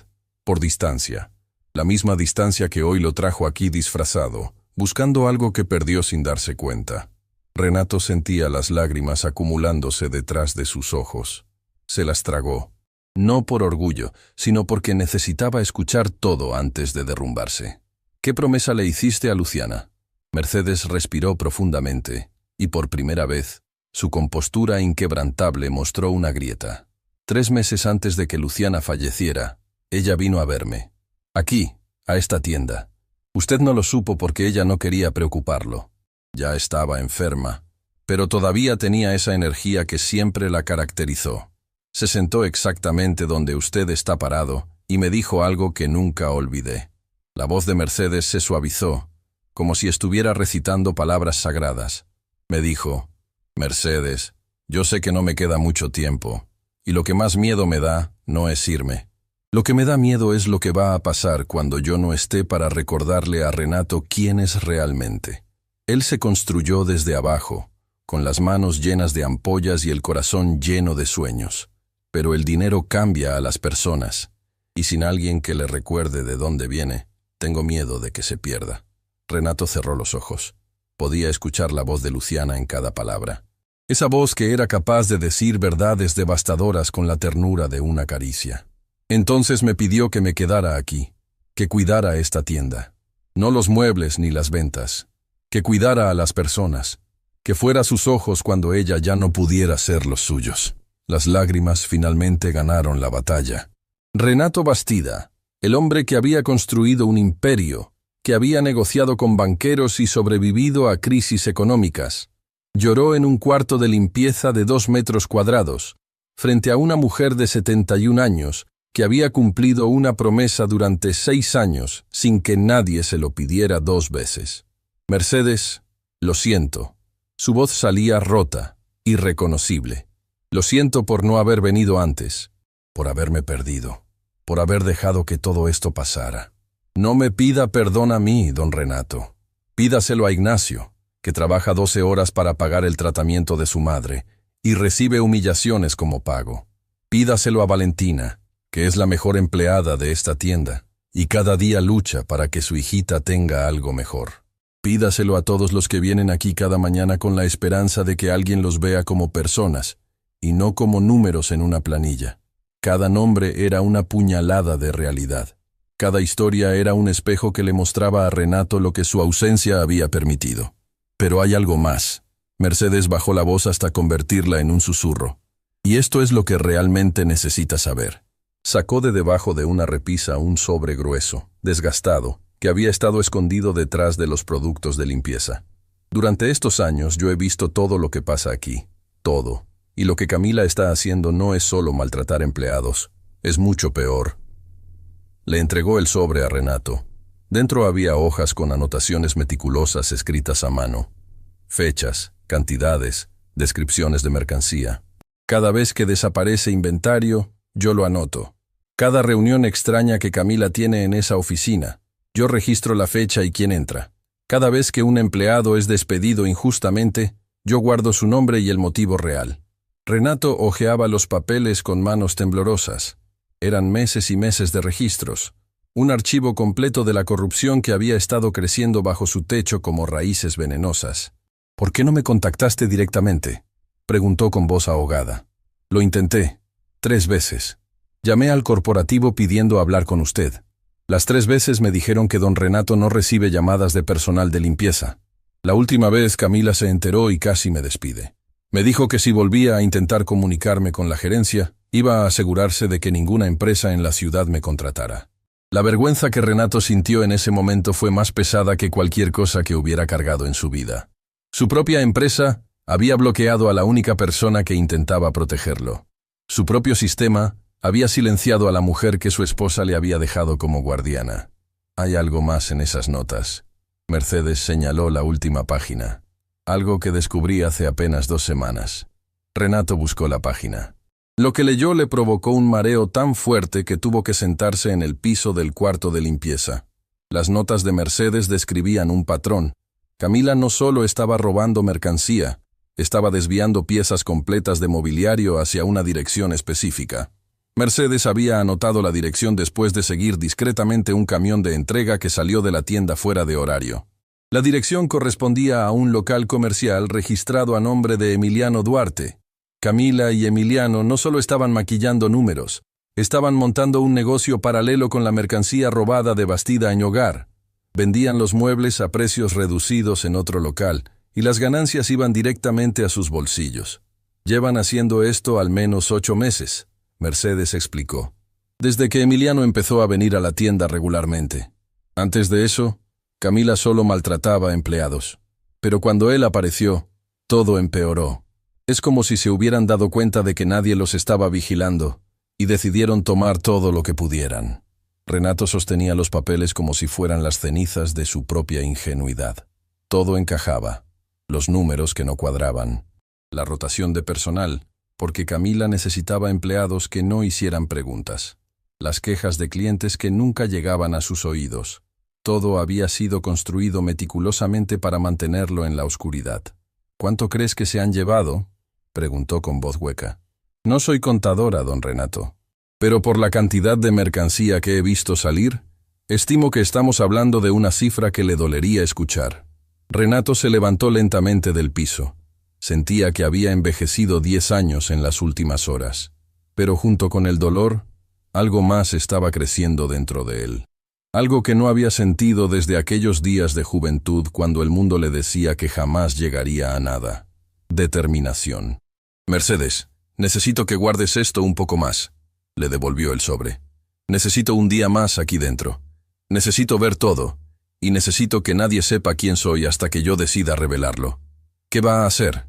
por distancia. La misma distancia que hoy lo trajo aquí disfrazado, buscando algo que perdió sin darse cuenta. Renato sentía las lágrimas acumulándose detrás de sus ojos. Se las tragó. No por orgullo, sino porque necesitaba escuchar todo antes de derrumbarse. ¿Qué promesa le hiciste a Luciana? Mercedes respiró profundamente, y por primera vez, su compostura inquebrantable mostró una grieta. 3 meses antes de que Luciana falleciera, ella vino a verme. Aquí, a esta tienda. Usted no lo supo porque ella no quería preocuparlo. Ya estaba enferma, pero todavía tenía esa energía que siempre la caracterizó. Se sentó exactamente donde usted está parado y me dijo algo que nunca olvidé. La voz de Mercedes se suavizó, como si estuviera recitando palabras sagradas. Me dijo, Mercedes, yo sé que no me queda mucho tiempo, y lo que más miedo me da no es irme. Lo que me da miedo es lo que va a pasar cuando yo no esté para recordarle a Renato quién es realmente. Él se construyó desde abajo, con las manos llenas de ampollas y el corazón lleno de sueños. Pero el dinero cambia a las personas, y sin alguien que le recuerde de dónde viene, tengo miedo de que se pierda. Renato cerró los ojos. Podía escuchar la voz de Luciana en cada palabra. Esa voz que era capaz de decir verdades devastadoras con la ternura de una caricia. Entonces me pidió que me quedara aquí, que cuidara esta tienda. No los muebles ni las ventas. Que cuidara a las personas, que fuera sus ojos cuando ella ya no pudiera ser los suyos. Las lágrimas finalmente ganaron la batalla. Renato Bastida, el hombre que había construido un imperio, que había negociado con banqueros y sobrevivido a crisis económicas, lloró en un cuarto de limpieza de 2 metros cuadrados, frente a una mujer de 71 años, que había cumplido una promesa durante 6 años sin que nadie se lo pidiera 2 veces. Mercedes, lo siento. Su voz salía rota, irreconocible. Lo siento por no haber venido antes, por haberme perdido, por haber dejado que todo esto pasara. No me pida perdón a mí, don Renato. Pídaselo a Ignacio, que trabaja 12 horas para pagar el tratamiento de su madre y recibe humillaciones como pago. Pídaselo a Valentina, que es la mejor empleada de esta tienda y cada día lucha para que su hijita tenga algo mejor. Pídaselo a todos los que vienen aquí cada mañana con la esperanza de que alguien los vea como personas y no como números en una planilla. Cada nombre era una puñalada de realidad. Cada historia era un espejo que le mostraba a Renato lo que su ausencia había permitido. Pero hay algo más. Mercedes bajó la voz hasta convertirla en un susurro. Y esto es lo que realmente necesitas saber. Sacó de debajo de una repisa un sobre grueso, desgastado, que había estado escondido detrás de los productos de limpieza. Durante estos años yo he visto todo lo que pasa aquí. Todo. Y lo que Camila está haciendo no es solo maltratar empleados. Es mucho peor. Le entregó el sobre a Renato. Dentro había hojas con anotaciones meticulosas escritas a mano. Fechas, cantidades, descripciones de mercancía. Cada vez que desaparece inventario, yo lo anoto. Cada reunión extraña que Camila tiene en esa oficina, yo registro la fecha y quién entra. Cada vez que un empleado es despedido injustamente, yo guardo su nombre y el motivo real. Renato hojeaba los papeles con manos temblorosas. Eran meses y meses de registros. Un archivo completo de la corrupción que había estado creciendo bajo su techo como raíces venenosas. «¿Por qué no me contactaste directamente?», preguntó con voz ahogada. «Lo intenté. 3 veces. Llamé al corporativo pidiendo hablar con usted. Las 3 veces me dijeron que don Renato no recibe llamadas de personal de limpieza. La última vez Camila se enteró y casi me despide. Me dijo que si volvía a intentar comunicarme con la gerencia, iba a asegurarse de que ninguna empresa en la ciudad me contratara». La vergüenza que Renato sintió en ese momento fue más pesada que cualquier cosa que hubiera cargado en su vida. Su propia empresa había bloqueado a la única persona que intentaba protegerlo. Su propio sistema había silenciado a la mujer que su esposa le había dejado como guardiana. Hay algo más en esas notas. Mercedes señaló la última página. Algo que descubrí hace apenas 2 semanas. Renato buscó la página. Lo que leyó le provocó un mareo tan fuerte que tuvo que sentarse en el piso del cuarto de limpieza. Las notas de Mercedes describían un patrón. Camila no solo estaba robando mercancía, estaba desviando piezas completas de mobiliario hacia una dirección específica. Mercedes había anotado la dirección después de seguir discretamente un camión de entrega que salió de la tienda fuera de horario. La dirección correspondía a un local comercial registrado a nombre de Emiliano Duarte. Camila y Emiliano no solo estaban maquillando números, estaban montando un negocio paralelo con la mercancía robada de Bastida en Hogar. Vendían los muebles a precios reducidos en otro local, y las ganancias iban directamente a sus bolsillos. Llevan haciendo esto al menos 8 meses, Mercedes explicó, desde que Emiliano empezó a venir a la tienda regularmente. Antes de eso, Camila solo maltrataba a empleados. Pero cuando él apareció, todo empeoró. Es como si se hubieran dado cuenta de que nadie los estaba vigilando, y decidieron tomar todo lo que pudieran. Renato sostenía los papeles como si fueran las cenizas de su propia ingenuidad. Todo encajaba. Los números que no cuadraban. La rotación de personal, porque Camila necesitaba empleados que no hicieran preguntas. Las quejas de clientes que nunca llegaban a sus oídos. Todo había sido construido meticulosamente para mantenerlo en la oscuridad. «¿Cuánto crees que se han llevado?», preguntó con voz hueca. «No soy contadora, don Renato, pero por la cantidad de mercancía que he visto salir, estimo que estamos hablando de una cifra que le dolería escuchar». Renato se levantó lentamente del piso. Sentía que había envejecido 10 años en las últimas horas, pero junto con el dolor, algo más estaba creciendo dentro de él. Algo que no había sentido desde aquellos días de juventud cuando el mundo le decía que jamás llegaría a nada. Determinación. «Mercedes, necesito que guardes esto un poco más», le devolvió el sobre. «Necesito un día más aquí dentro. Necesito ver todo, y necesito que nadie sepa quién soy hasta que yo decida revelarlo». «¿Qué va a hacer?».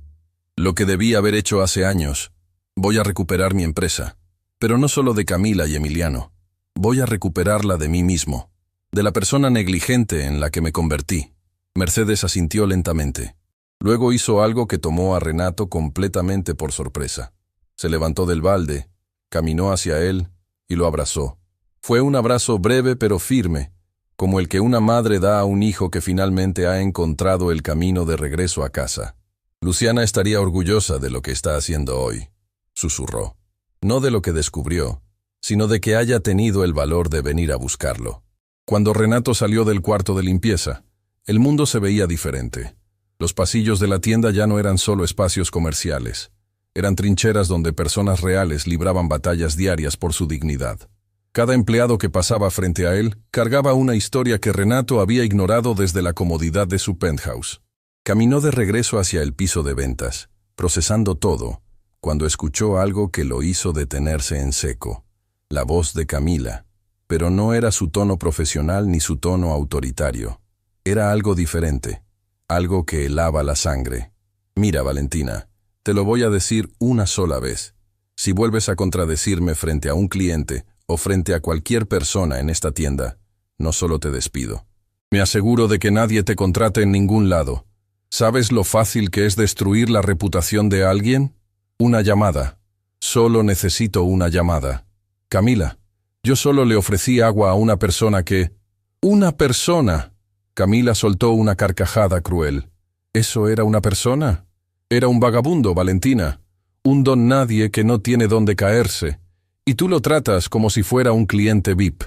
«Lo que debí haber hecho hace años. Voy a recuperar mi empresa. Pero no solo de Camila y Emiliano. Voy a recuperarla de mí mismo. De la persona negligente en la que me convertí». Mercedes asintió lentamente. Luego hizo algo que tomó a Renato completamente por sorpresa. Se levantó del balde, caminó hacia él y lo abrazó. Fue un abrazo breve pero firme, como el que una madre da a un hijo que finalmente ha encontrado el camino de regreso a casa. Luciana estaría orgullosa de lo que está haciendo hoy, susurró. No de lo que descubrió, sino de que haya tenido el valor de venir a buscarlo. Cuando Renato salió del cuarto de limpieza, el mundo se veía diferente. Los pasillos de la tienda ya no eran solo espacios comerciales. Eran trincheras donde personas reales libraban batallas diarias por su dignidad. Cada empleado que pasaba frente a él cargaba una historia que Renato había ignorado desde la comodidad de su penthouse. Caminó de regreso hacia el piso de ventas, procesando todo, cuando escuchó algo que lo hizo detenerse en seco. La voz de Camila. Pero no era su tono profesional ni su tono autoritario. Era algo diferente, algo que helaba la sangre. Mira, Valentina, te lo voy a decir una sola vez. Si vuelves a contradecirme frente a un cliente o frente a cualquier persona en esta tienda, no solo te despido. Me aseguro de que nadie te contrate en ningún lado. ¿Sabes lo fácil que es destruir la reputación de alguien? Una llamada. Solo necesito una llamada. Camila, yo solo le ofrecí agua a una persona que... ¡Una persona! Camila soltó una carcajada cruel. ¿Eso era una persona? Era un vagabundo, Valentina. Un don nadie que no tiene dónde caerse. Y tú lo tratas como si fuera un cliente VIP.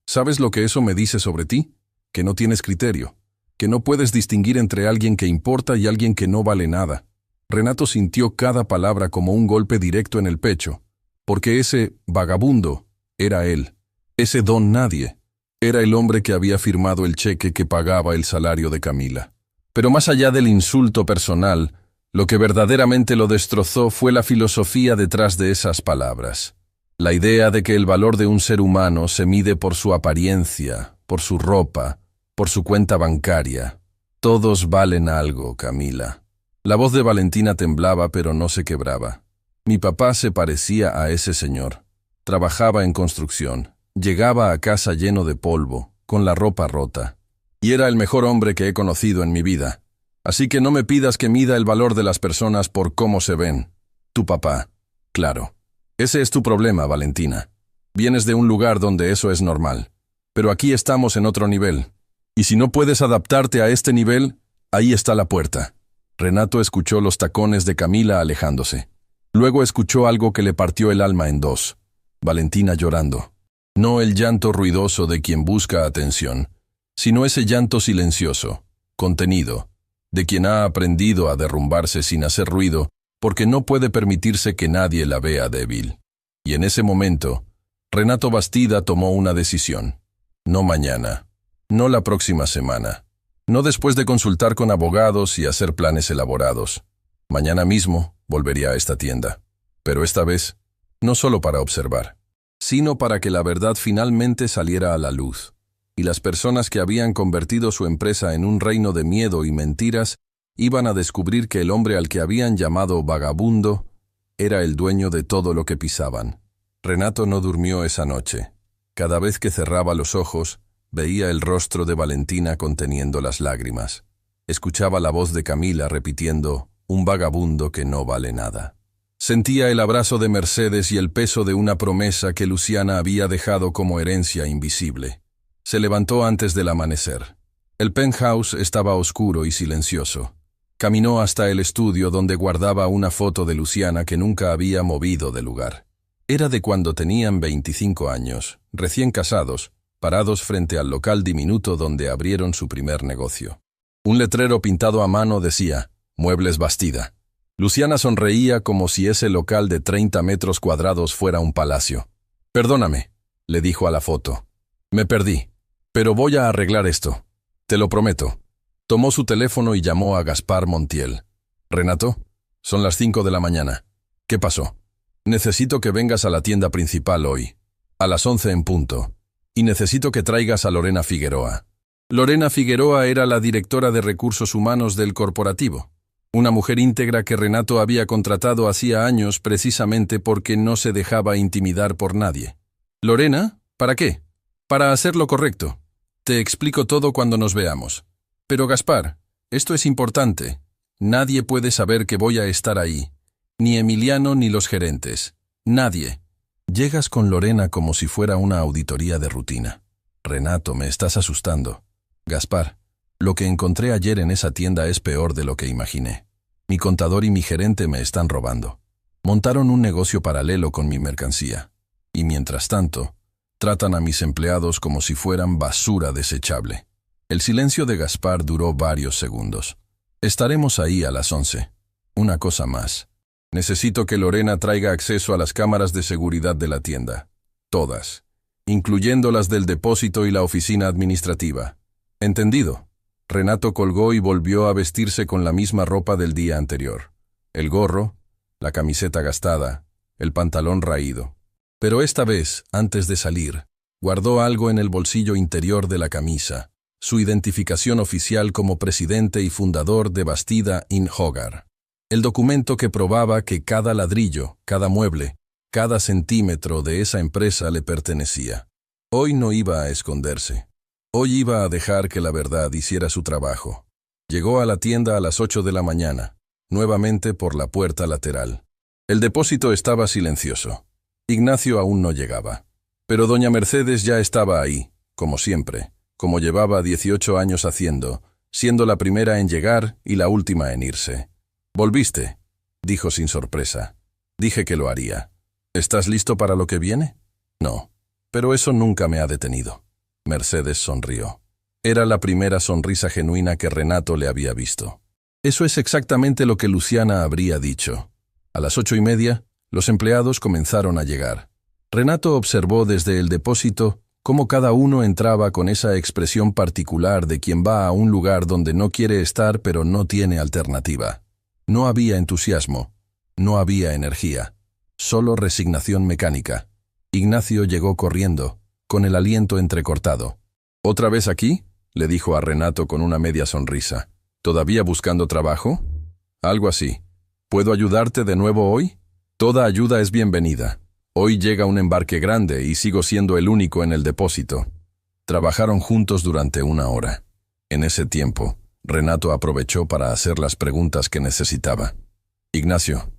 ¿Sabes lo que eso me dice sobre ti? Que no tienes criterio. Que no puedes distinguir entre alguien que importa y alguien que no vale nada. Renato sintió cada palabra como un golpe directo en el pecho, porque ese vagabundo era él. Ese don nadie era el hombre que había firmado el cheque que pagaba el salario de Camila. Pero más allá del insulto personal, lo que verdaderamente lo destrozó fue la filosofía detrás de esas palabras. La idea de que el valor de un ser humano se mide por su apariencia, por su ropa, por su cuenta bancaria. Todos valen algo, Camila. La voz de Valentina temblaba pero no se quebraba. Mi papá se parecía a ese señor. Trabajaba en construcción. Llegaba a casa lleno de polvo, con la ropa rota. Y era el mejor hombre que he conocido en mi vida. Así que no me pidas que mida el valor de las personas por cómo se ven. Tu papá. Claro. Ese es tu problema, Valentina. Vienes de un lugar donde eso es normal. Pero aquí estamos en otro nivel. Y si no puedes adaptarte a este nivel, ahí está la puerta. Renato escuchó los tacones de Camila alejándose. Luego escuchó algo que le partió el alma en dos. Valentina llorando. No el llanto ruidoso de quien busca atención, sino ese llanto silencioso, contenido, de quien ha aprendido a derrumbarse sin hacer ruido, porque no puede permitirse que nadie la vea débil. Y en ese momento, Renato Bastida tomó una decisión. No mañana, no la próxima semana, no después de consultar con abogados y hacer planes elaborados. Mañana mismo volvería a esta tienda, pero esta vez, no solo para observar, sino para que la verdad finalmente saliera a la luz, y las personas que habían convertido su empresa en un reino de miedo y mentiras iban a descubrir que el hombre al que habían llamado vagabundo era el dueño de todo lo que pisaban. Renato no durmió esa noche. Cada vez que cerraba los ojos, veía el rostro de Valentina conteniendo las lágrimas. Escuchaba la voz de Camila repitiendo, un vagabundo que no vale nada. Sentía el abrazo de Mercedes y el peso de una promesa que Luciana había dejado como herencia invisible. Se levantó antes del amanecer. El penthouse estaba oscuro y silencioso. Caminó hasta el estudio donde guardaba una foto de Luciana que nunca había movido de lugar. Era de cuando tenían 25 años, recién casados, parados frente al local diminuto donde abrieron su primer negocio. Un letrero pintado a mano decía, Muebles Bastida. Luciana sonreía como si ese local de 30 metros cuadrados fuera un palacio. Perdóname, le dijo a la foto. Me perdí, pero voy a arreglar esto. Te lo prometo. Tomó su teléfono y llamó a Gaspar Montiel. Renato, son las 5 de la mañana. ¿Qué pasó? Necesito que vengas a la tienda principal hoy, a las 11 en punto, y necesito que traigas a Lorena Figueroa. Lorena Figueroa era la directora de recursos humanos del corporativo, una mujer íntegra que Renato había contratado hacía años precisamente porque no se dejaba intimidar por nadie. ¿Lorena? ¿Para qué? Para hacer lo correcto. Te explico todo cuando nos veamos. Pero Gaspar, esto es importante. Nadie puede saber que voy a estar ahí. Ni Emiliano ni los gerentes. Nadie. Llegas con Lorena como si fuera una auditoría de rutina. Renato, me estás asustando. Gaspar, lo que encontré ayer en esa tienda es peor de lo que imaginé. Mi contador y mi gerente me están robando. Montaron un negocio paralelo con mi mercancía. Y mientras tanto, tratan a mis empleados como si fueran basura desechable. El silencio de Gaspar duró varios segundos. Estaremos ahí a las 11. Una cosa más. Necesito que Lorena traiga acceso a las cámaras de seguridad de la tienda. Todas. Incluyendo las del depósito y la oficina administrativa. ¿Entendido? Renato colgó y volvió a vestirse con la misma ropa del día anterior. El gorro, la camiseta gastada, el pantalón raído. Pero esta vez, antes de salir, guardó algo en el bolsillo interior de la camisa, su identificación oficial como presidente y fundador de Bastida in Hogar. El documento que probaba que cada ladrillo, cada mueble, cada centímetro de esa empresa le pertenecía. Hoy no iba a esconderse. Hoy iba a dejar que la verdad hiciera su trabajo. Llegó a la tienda a las 8 de la mañana, nuevamente por la puerta lateral. El depósito estaba silencioso. Ignacio aún no llegaba. Pero doña Mercedes ya estaba ahí, como siempre, como llevaba 18 años haciendo, siendo la primera en llegar y la última en irse. «¿Volviste?», dijo sin sorpresa. «Dije que lo haría. ¿Estás listo para lo que viene?». «No, pero eso nunca me ha detenido». Mercedes sonrió. Era la primera sonrisa genuina que Renato le había visto. Eso es exactamente lo que Luciana habría dicho. A las 8:30, los empleados comenzaron a llegar. Renato observó desde el depósito cómo cada uno entraba con esa expresión particular de quien va a un lugar donde no quiere estar pero no tiene alternativa. No había entusiasmo, no había energía, solo resignación mecánica. Ignacio llegó corriendo, con el aliento entrecortado. «¿Otra vez aquí?», le dijo a Renato con una media sonrisa. «¿Todavía buscando trabajo?». «Algo así. ¿Puedo ayudarte de nuevo hoy?». «Toda ayuda es bienvenida. Hoy llega un embarque grande y sigo siendo el único en el depósito». Trabajaron juntos durante 1 hora. En ese tiempo, Renato aprovechó para hacer las preguntas que necesitaba. «Ignacio,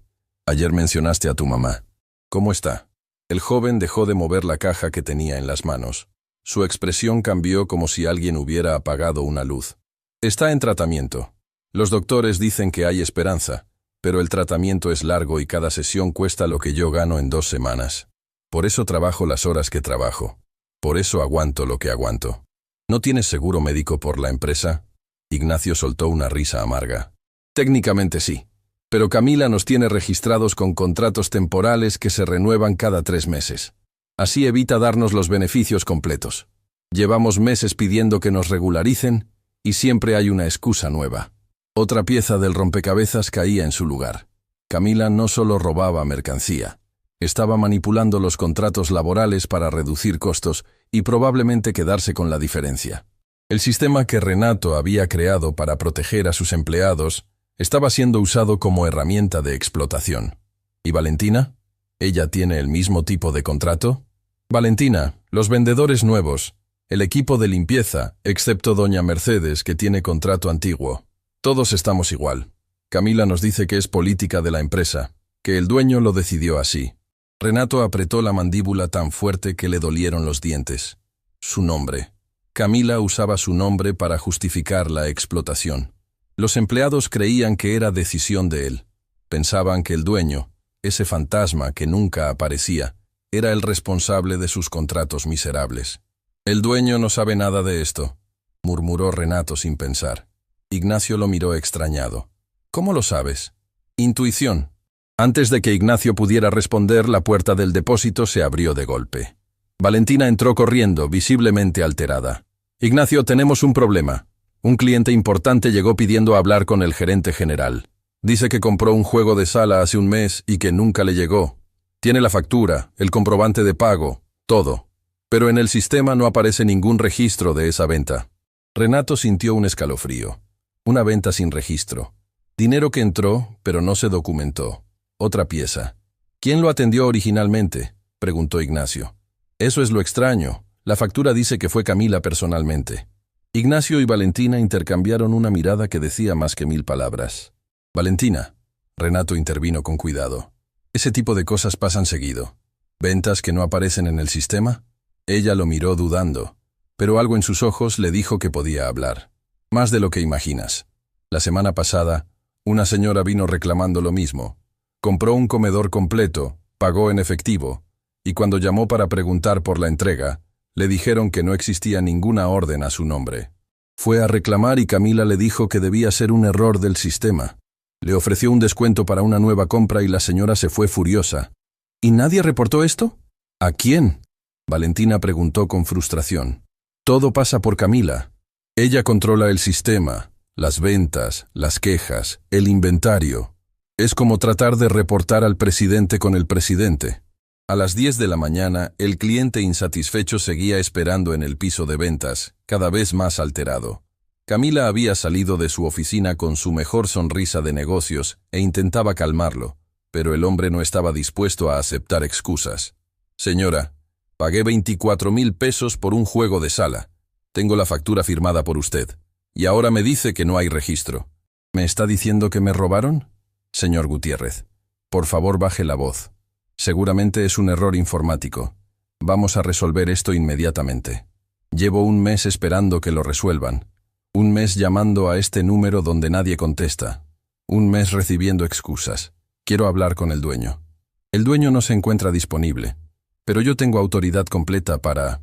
ayer mencionaste a tu mamá. ¿Cómo está?». El joven dejó de mover la caja que tenía en las manos. Su expresión cambió como si alguien hubiera apagado una luz. «Está en tratamiento. Los doctores dicen que hay esperanza, pero el tratamiento es largo y cada sesión cuesta lo que yo gano en 2 semanas. Por eso trabajo las horas que trabajo. Por eso aguanto lo que aguanto». «¿No tienes seguro médico por la empresa?». Ignacio soltó una risa amarga. «Técnicamente sí, pero Camila nos tiene registrados con contratos temporales que se renuevan cada 3 meses. Así evita darnos los beneficios completos. Llevamos meses pidiendo que nos regularicen y siempre hay una excusa nueva». Otra pieza del rompecabezas caía en su lugar. Camila no solo robaba mercancía, estaba manipulando los contratos laborales para reducir costos y probablemente quedarse con la diferencia. El sistema que Renato había creado para proteger a sus empleados estaba siendo usado como herramienta de explotación. ¿Y Valentina? ¿Ella tiene el mismo tipo de contrato? Valentina, los vendedores nuevos, el equipo de limpieza, excepto doña Mercedes, que tiene contrato antiguo. Todos estamos igual. Camila nos dice que es política de la empresa, que el dueño lo decidió así. Renato apretó la mandíbula tan fuerte que le dolieron los dientes. Su nombre. Camila usaba su nombre para justificar la explotación. Los empleados creían que era decisión de él. Pensaban que el dueño, ese fantasma que nunca aparecía, era el responsable de sus contratos miserables. «El dueño no sabe nada de esto», murmuró Renato sin pensar. Ignacio lo miró extrañado. «¿Cómo lo sabes?». «Intuición». Antes de que Ignacio pudiera responder, la puerta del depósito se abrió de golpe. Valentina entró corriendo, visiblemente alterada. «Ignacio, tenemos un problema. Un cliente importante llegó pidiendo hablar con el gerente general. Dice que compró un juego de sala hace un mes y que nunca le llegó. Tiene la factura, el comprobante de pago, todo. Pero en el sistema no aparece ningún registro de esa venta». Renato sintió un escalofrío. Una venta sin registro. Dinero que entró, pero no se documentó. Otra pieza. «¿Quién lo atendió originalmente?», preguntó Ignacio. «Eso es lo extraño. La factura dice que fue Camila personalmente». Ignacio y Valentina intercambiaron una mirada que decía más que 1000 palabras. «Valentina», Renato intervino con cuidado, «ese tipo de cosas pasan seguido. ¿Ventas que no aparecen en el sistema? Ella lo miró dudando, pero algo en sus ojos le dijo que podía hablar. Más de lo que imaginas. La semana pasada, una señora vino reclamando lo mismo. Compró un comedor completo, pagó en efectivo, y cuando llamó para preguntar por la entrega, le dijeron que no existía ninguna orden a su nombre. Fue a reclamar y Camila le dijo que debía ser un error del sistema. Le ofreció un descuento para una nueva compra y la señora se fue furiosa. ¿Y nadie reportó esto? ¿A quién? Valentina preguntó con frustración. Todo pasa por Camila. Ella controla el sistema, las ventas, las quejas, el inventario. Es como tratar de reportar al presidente con el presidente. A las 10 de la mañana, el cliente insatisfecho seguía esperando en el piso de ventas, cada vez más alterado. Camila había salido de su oficina con su mejor sonrisa de negocios e intentaba calmarlo, pero el hombre no estaba dispuesto a aceptar excusas. Señora, pagué 24,000 pesos por un juego de sala. Tengo la factura firmada por usted. Y ahora me dice que no hay registro. ¿Me está diciendo que me robaron? Señor Gutiérrez, por favor baje la voz. Seguramente es un error informático. Vamos a resolver esto inmediatamente. Llevo un mes esperando que lo resuelvan. Un mes llamando a este número donde nadie contesta. Un mes recibiendo excusas. Quiero hablar con el dueño. El dueño no se encuentra disponible, pero yo tengo autoridad completa para...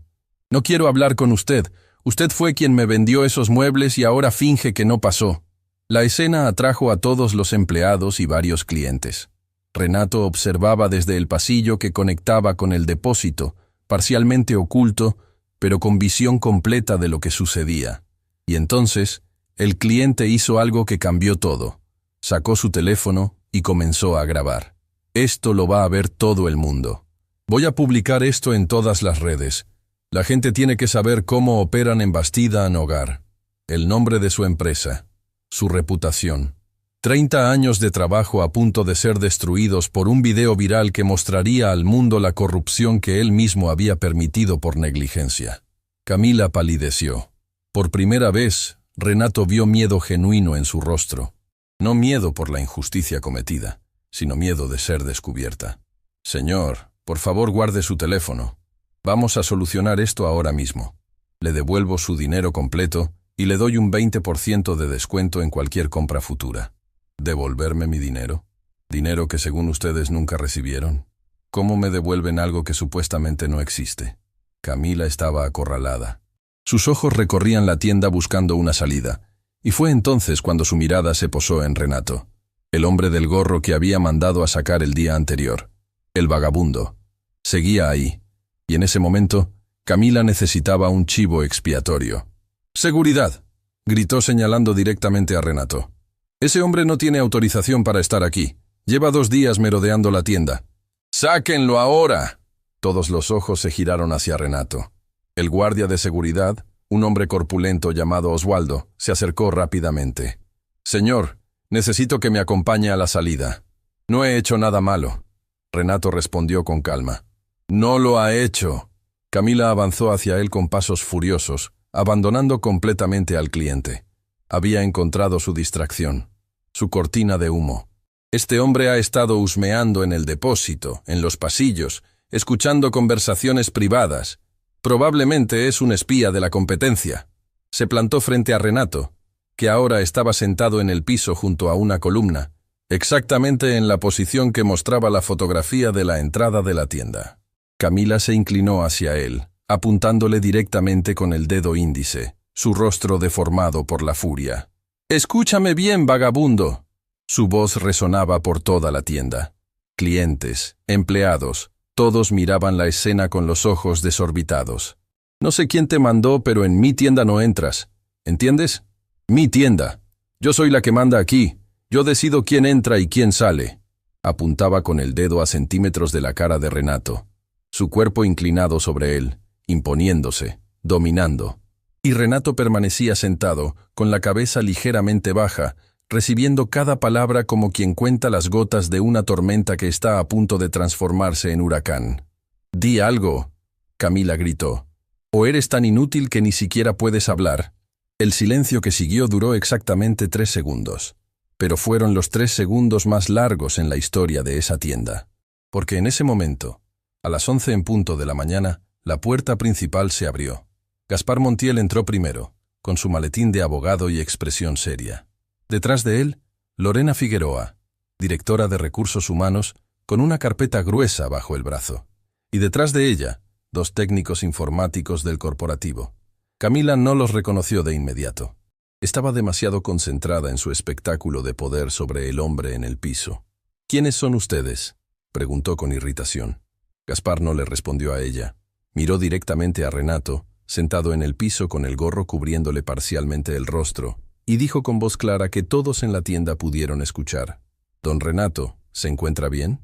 No quiero hablar con usted. Usted fue quien me vendió esos muebles y ahora finge que no pasó. La escena atrajo a todos los empleados y varios clientes. Renato observaba desde el pasillo que conectaba con el depósito, parcialmente oculto, pero con visión completa de lo que sucedía. Y entonces, el cliente hizo algo que cambió todo. Sacó su teléfono y comenzó a grabar. Esto lo va a ver todo el mundo. Voy a publicar esto en todas las redes. La gente tiene que saber cómo operan en Bastida Hogar. El nombre de su empresa. Su reputación. 30 años de trabajo a punto de ser destruidos por un video viral que mostraría al mundo la corrupción que él mismo había permitido por negligencia. Camila palideció. Por primera vez, Renato vio miedo genuino en su rostro. No miedo por la injusticia cometida, sino miedo de ser descubierta. Señor, por favor guarde su teléfono. Vamos a solucionar esto ahora mismo. Le devuelvo su dinero completo y le doy un 20% de descuento en cualquier compra futura. ¿Devolverme mi dinero? ¿Dinero que según ustedes nunca recibieron? ¿Cómo me devuelven algo que supuestamente no existe? Camila estaba acorralada. Sus ojos recorrían la tienda buscando una salida, y fue entonces cuando su mirada se posó en Renato, el hombre del gorro que había mandado a sacar el día anterior. El vagabundo. Seguía ahí, y en ese momento, Camila necesitaba un chivo expiatorio. «¡Seguridad!», gritó señalando directamente a Renato. «Ese hombre no tiene autorización para estar aquí. Lleva 2 días merodeando la tienda». «¡Sáquenlo ahora!». Todos los ojos se giraron hacia Renato. El guardia de seguridad, un hombre corpulento llamado Oswaldo, se acercó rápidamente. «Señor, necesito que me acompañe a la salida». «No he hecho nada malo». Renato respondió con calma. «No lo ha hecho». Camila avanzó hacia él con pasos furiosos, abandonando completamente al cliente. Había encontrado su distracción, su cortina de humo. Este hombre ha estado husmeando en el depósito, en los pasillos, escuchando conversaciones privadas. Probablemente es un espía de la competencia. Se plantó frente a Renato, que ahora estaba sentado en el piso junto a una columna, exactamente en la posición que mostraba la fotografía de la entrada de la tienda. Camila se inclinó hacia él, apuntándole directamente con el dedo índice, su rostro deformado por la furia. «Escúchame bien, vagabundo». Su voz resonaba por toda la tienda. Clientes, empleados, todos miraban la escena con los ojos desorbitados. «No sé quién te mandó, pero en mi tienda no entras. ¿Entiendes? Mi tienda. Yo soy la que manda aquí. Yo decido quién entra y quién sale». Apuntaba con el dedo a centímetros de la cara de Renato, su cuerpo inclinado sobre él, imponiéndose, dominando. Y Renato permanecía sentado, con la cabeza ligeramente baja, recibiendo cada palabra como quien cuenta las gotas de una tormenta que está a punto de transformarse en huracán. «Di algo», Camila gritó. «¿O eres tan inútil que ni siquiera puedes hablar?». El silencio que siguió duró exactamente 3 segundos. Pero fueron los 3 segundos más largos en la historia de esa tienda. Porque en ese momento, A las 11 en punto de la mañana, la puerta principal se abrió. Gaspar Montiel entró primero, con su maletín de abogado y expresión seria. Detrás de él, Lorena Figueroa, directora de Recursos Humanos, con una carpeta gruesa bajo el brazo. Y detrás de ella, 2 técnicos informáticos del corporativo. Camila no los reconoció de inmediato. Estaba demasiado concentrada en su espectáculo de poder sobre el hombre en el piso. «¿Quiénes son ustedes?», preguntó con irritación. Gaspar no le respondió a ella. Miró directamente a Renato, sentado en el piso con el gorro cubriéndole parcialmente el rostro, y dijo con voz clara que todos en la tienda pudieron escuchar. «Don Renato, ¿se encuentra bien?».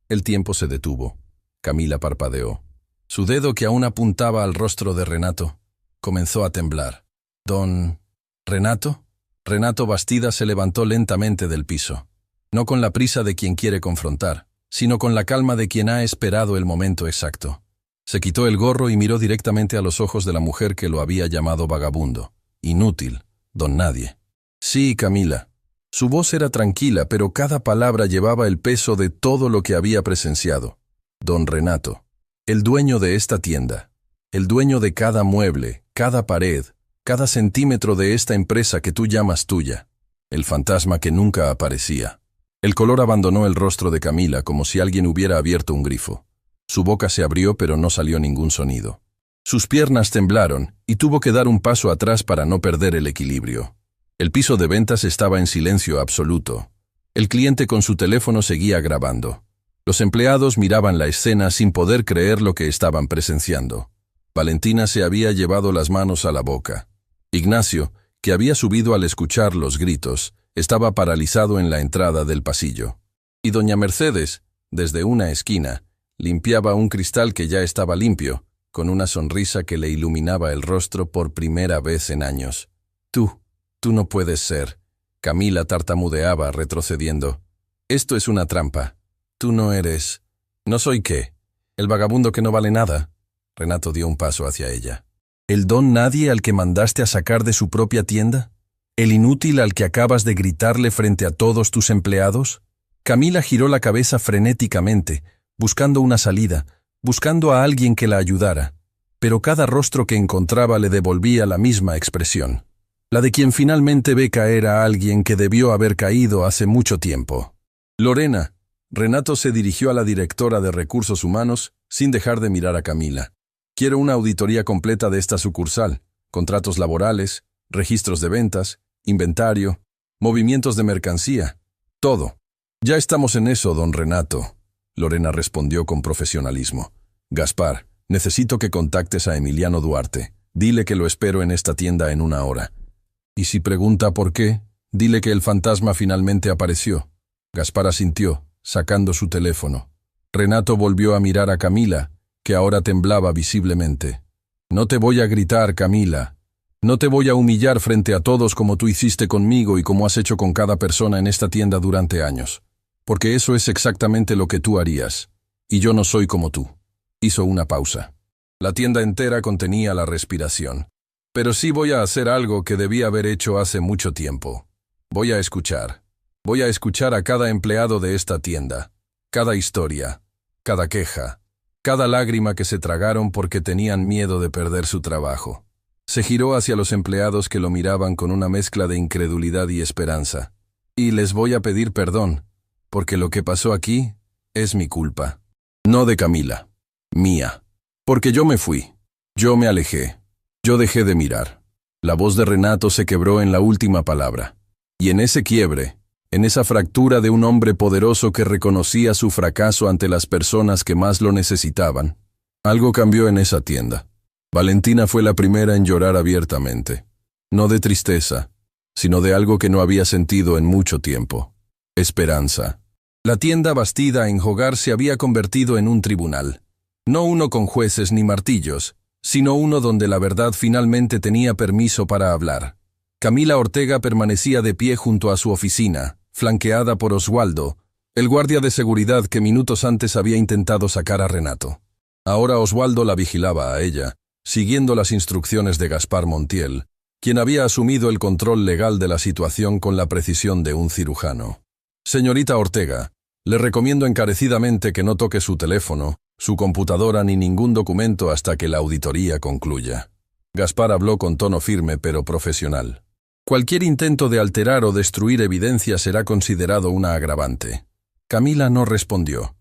El tiempo se detuvo. Camila parpadeó. Su dedo, que aún apuntaba al rostro de Renato, comenzó a temblar. «¿Don Renato?». Renato Bastida se levantó lentamente del piso, no con la prisa de quien quiere confrontar, sino con la calma de quien ha esperado el momento exacto. Se quitó el gorro y miró directamente a los ojos de la mujer que lo había llamado vagabundo, inútil, don nadie. «Sí, Camila». Su voz era tranquila, pero cada palabra llevaba el peso de todo lo que había presenciado. «Don Renato, el dueño de esta tienda, el dueño de cada mueble, cada pared, cada centímetro de esta empresa que tú llamas tuya, el fantasma que nunca aparecía». El color abandonó el rostro de Camila como si alguien hubiera abierto un grifo. Su boca se abrió, pero no salió ningún sonido. Sus piernas temblaron y tuvo que dar un paso atrás para no perder el equilibrio. El piso de ventas estaba en silencio absoluto. El cliente con su teléfono seguía grabando. Los empleados miraban la escena sin poder creer lo que estaban presenciando. Valentina se había llevado las manos a la boca. Ignacio, que había subido al escuchar los gritos, estaba paralizado en la entrada del pasillo. Y doña Mercedes, desde una esquina, limpiaba un cristal que ya estaba limpio, con una sonrisa que le iluminaba el rostro por primera vez en años. Tú no puedes ser». Camila tartamudeaba, retrocediendo. «Esto es una trampa. Tú no eres». «¿No soy qué? ¿El vagabundo que no vale nada?». Renato dio un paso hacia ella. «¿El don nadie al que mandaste a sacar de su propia tienda? ¿El inútil al que acabas de gritarle frente a todos tus empleados?». Camila giró la cabeza frenéticamente, buscando una salida, buscando a alguien que la ayudara. Pero cada rostro que encontraba le devolvía la misma expresión. La de quien finalmente ve caer a alguien que debió haber caído hace mucho tiempo. «Lorena». Renato se dirigió a la directora de Recursos Humanos sin dejar de mirar a Camila. «Quiero una auditoría completa de esta sucursal, contratos laborales, registros de ventas, inventario, movimientos de mercancía, todo». «Ya estamos en eso, don Renato», Lorena respondió con profesionalismo. «Gaspar, necesito que contactes a Emiliano Duarte. Dile que lo espero en esta tienda en 1 hora. Y si pregunta por qué, dile que el fantasma finalmente apareció». Gaspar asintió, sacando su teléfono. Renato volvió a mirar a Camila, que ahora temblaba visiblemente. «No te voy a gritar, Camila. No te voy a humillar frente a todos como tú hiciste conmigo y como has hecho con cada persona en esta tienda durante años. Porque eso es exactamente lo que tú harías. Y yo no soy como tú». Hizo una pausa. La tienda entera contenía la respiración. «Pero sí voy a hacer algo que debí haber hecho hace mucho tiempo. Voy a escuchar. Voy a escuchar a cada empleado de esta tienda. Cada historia. Cada queja. Cada lágrima que se tragaron porque tenían miedo de perder su trabajo». Se giró hacia los empleados que lo miraban con una mezcla de incredulidad y esperanza. «Y les voy a pedir perdón, porque lo que pasó aquí es mi culpa. No de Camila. Mía. Porque yo me fui. Yo me alejé. Yo dejé de mirar». La voz de Renato se quebró en la última palabra. Y en ese quiebre, en esa fractura de un hombre poderoso que reconocía su fracaso ante las personas que más lo necesitaban, algo cambió en esa tienda. Valentina fue la primera en llorar abiertamente. No de tristeza, sino de algo que no había sentido en mucho tiempo. Esperanza. La tienda Bastida en Jogar se había convertido en un tribunal. No uno con jueces ni martillos, sino uno donde la verdad finalmente tenía permiso para hablar. Camila Ortega permanecía de pie junto a su oficina, flanqueada por Oswaldo, el guardia de seguridad que minutos antes había intentado sacar a Renato. Ahora Oswaldo la vigilaba a ella, siguiendo las instrucciones de Gaspar Montiel, quien había asumido el control legal de la situación con la precisión de un cirujano. «Señorita Ortega, le recomiendo encarecidamente que no toque su teléfono su computadora ni ningún documento hasta que la auditoría concluya. Gaspar habló con tono firme pero profesional. Cualquier intento de alterar o destruir evidencia será considerado una agravante. Camila no respondió.